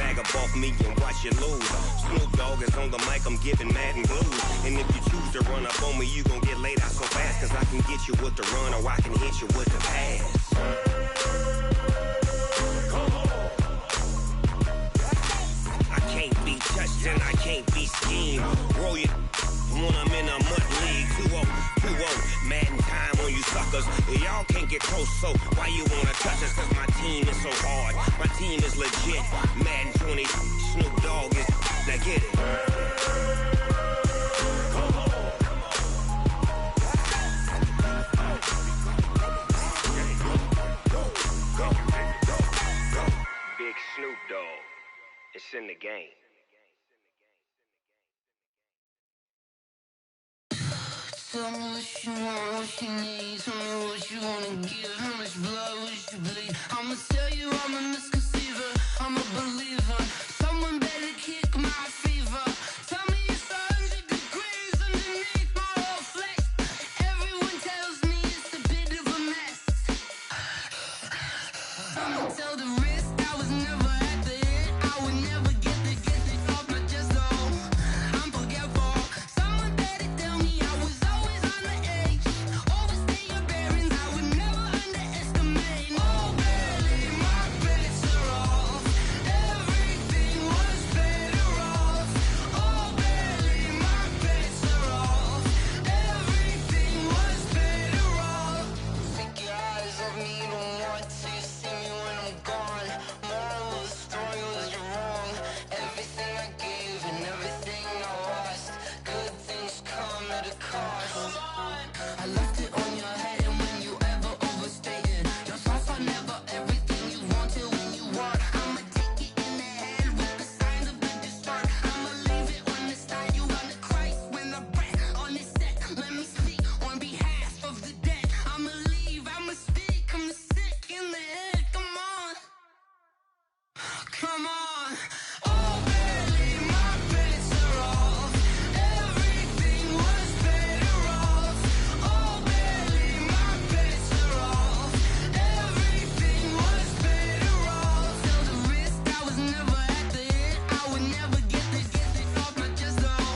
Bag up off me and watch you lose. Snoop Dogg is on the mic, I'm giving Madden blues. And if you choose to run up on me, you gon' get laid out so fast. Cause I can get you with the run or I can hit you with the pass. I can't be touched and I can't be schemed. Roll you when I'm in a mud league. 2-0, Madden time on you suckers. Y'all can't get close, so why you wanna touch us? Cause my team is so hard, my team is legit. Madden 20, Snoop Dogg is, now get it. Big Snoop Dogg, it's in the game. Tell me what you want, what you need. Tell me what you wanna give. How much blood would you bleed? I'ma tell you I'm a misconceiver, I'm a believer. Someone better kick my fever. Tell me it's 100 degrees underneath my whole flesh. Everyone tells me it's a bit of a mess. I'ma tell the risk I was never at the hit. I would never get it off my chest though. I'm forgetful. Someone better tell me I was always on the edge. Overstay your bearings, I would never underestimate. Oh, barely, my bets are off. Everything was better off. Oh, barely, my bets are off. Everything was better off. Take your eyes off me, you don't want to see me when I'm gone. Moral of the story was you're wrong. Everything I gave and everything I lost. Good things come at a cost. I left it on your head, and when you ever overstay it, your thoughts are never everything you wanted when you want. I'ma take it in the head with the signs of the distort. I'ma leave it on the side. You on the Christ when the breath on this set. Let me speak on behalf of the dead. I'ma leave, I'ma speak. I'm the sick in the head. Come on, come on. Oh, barely, my bets are off. Everything was better off. Oh, barely, my bets are off. Everything was better off. Tell the risk I was never at the hit. I would never get it off my chest though.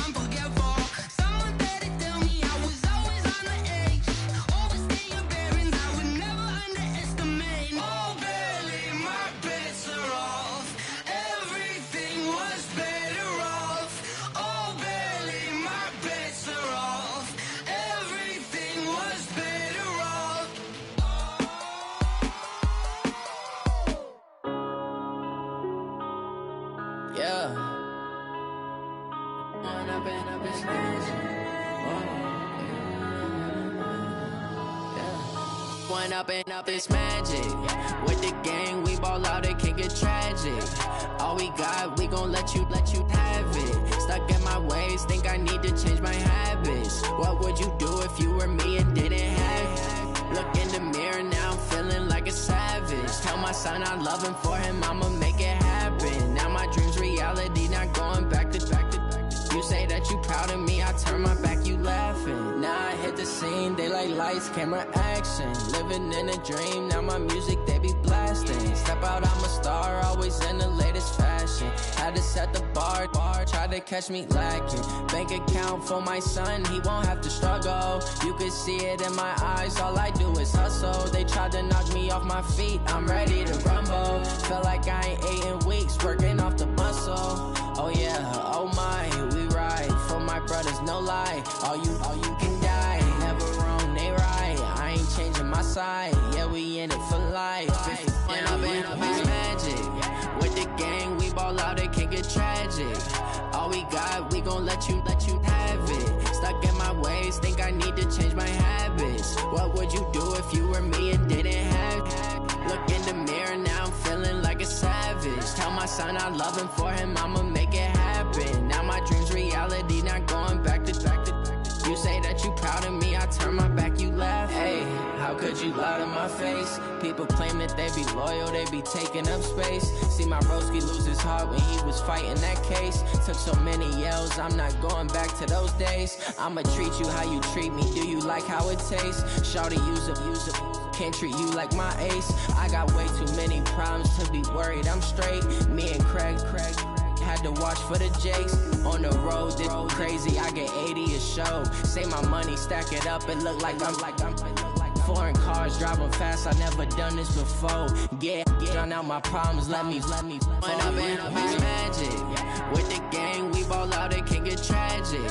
I'm forgetful. Someone better tell me I was always on the edge. Overstay your bearings, I would never underestimate. Oh, barely, my bets are off. Everything was better off. Oh, barely, my bets are off. Everything was better off. Yeah. When I've been up this magic. When up this magic. With the gang, we ball out, it can get tragic. All we got, we gon' let you have it. Stuck in my ways, think I need to change my habits. What would you do if you were me and didn't have it? Look in the mirror, now I'm feeling like a savage. Tell my son I love him, for him I'ma make it happen. Now my dream's reality, not going back to. You say that you proud of me, I turn my back, you laughing. Now I hit hit the scene, they like lights, camera, action. Living in a dream, now my music they be blasting. Step out, I'm a star, always in the latest fashion. Had to set the bar, try to catch me lacking. Bank account for my son, he won't have to struggle. You can see it in my eyes, all I do is hustle. They tried to knock me off my feet, I'm ready to rumble. Feel like I ain't ate in weeks, working off the muscle. Oh yeah, oh my, we ride for my brothers, no lie. All you can die, never wrong, they right. I ain't changing my side, yeah, we in it for life. When I've been magic, with the gang, we ball out, it can get tragic. All we got, we gon' let you have it. Stuck in my ways, think I need to change my habits. What would you do if you were me and didn't have it? Look in the mirror, now I'm feeling like a savage. Tell my son I love him, for him I'ma make it happen. Now my dream's reality, not going back to. You say that you proud of me, I turn my back, you laugh. Hey, how could you lie to my face? People claim that they be loyal, they be taking up space. See my broski lose his heart when he was fighting that case. Took so many yells, I'm not going back to those days. I'ma treat you how you treat me, do you like how it tastes? Shawty, use up, can't treat you like my ace. I got way too many problems to be worried, I'm straight. Me and Craig had to watch for the Jakes. On the road, this crazy, I get 80 a show. Say my money, stack it up, it look like I'm foreign cars, driving fast, I never done this before. Get drown out my problems, let me When I've been magic, with the gang, we ball out, it can get tragic.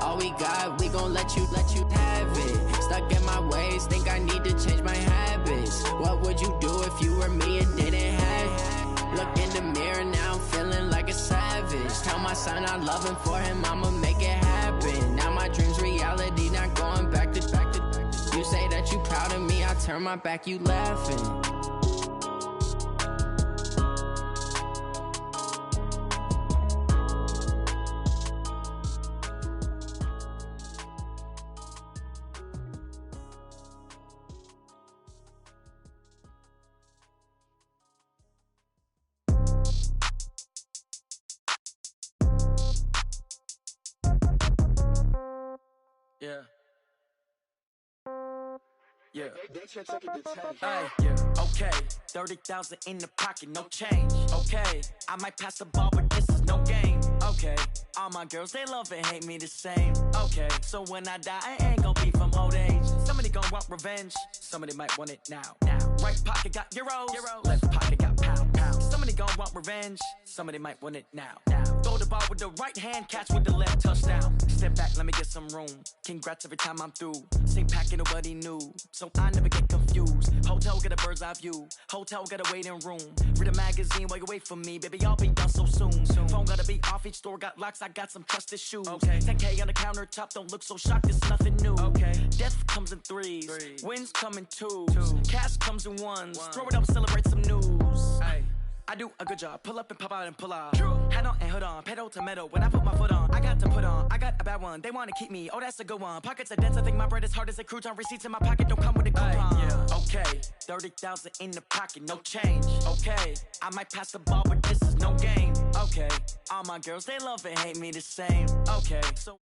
All we got, we gon' let you have it. Stuck in my ways, think I need to change my habits. What would you do if you were me and didn't have it? Look in the mirror, now I'm feeling like a savage. Tell my son I love him, for him I'ma make it happen. Now my dream's reality, not going back to. You say that you proud of me, I turn my back, you laughing. Yeah. Yeah. Hey, yeah. Okay. 30,000 in the pocket, no change. Okay. I might pass the ball, but this is no game. Okay. All my girls, they love and hate me the same. Okay. So when I die, I ain't gon' be from old age. Somebody gon' want revenge. Somebody might want it now. Right pocket got euros. Left pocket got pound. Somebody gon' want revenge. Somebody might want it now. Throw the ball with the right hand, catch with the left, touchdown. Step back, let me get some room. Congrats every time I'm through. Same packet, nobody knew, so I never get confused. Hotel get a bird's eye view. Hotel got a waiting room. Read a magazine while you wait for me, baby. I'll be done so soon. Phone gotta be off. Each store got locks. I got some trusted shoes. Okay. 10K on the countertop. Don't look so shocked. It's nothing new. Okay. Death comes in threes. Wins come in twos. Cash comes in ones. Throw it up, celebrate some news. Hey. I do a good job, pull up and pop out and pull out. Hat on and hood on, pedal to metal. When I put my foot on, I got to put on. I got a bad one, they wanna keep me. Oh, that's a good one. Pockets are dense, I think my bread is hard as a crouton. Receipts in my pocket don't come with a coupon. Yeah. Okay, 30,000 in the pocket, no change. Okay, I might pass the ball, but this is no game. Okay, all my girls, they love and hate me the same. Okay, so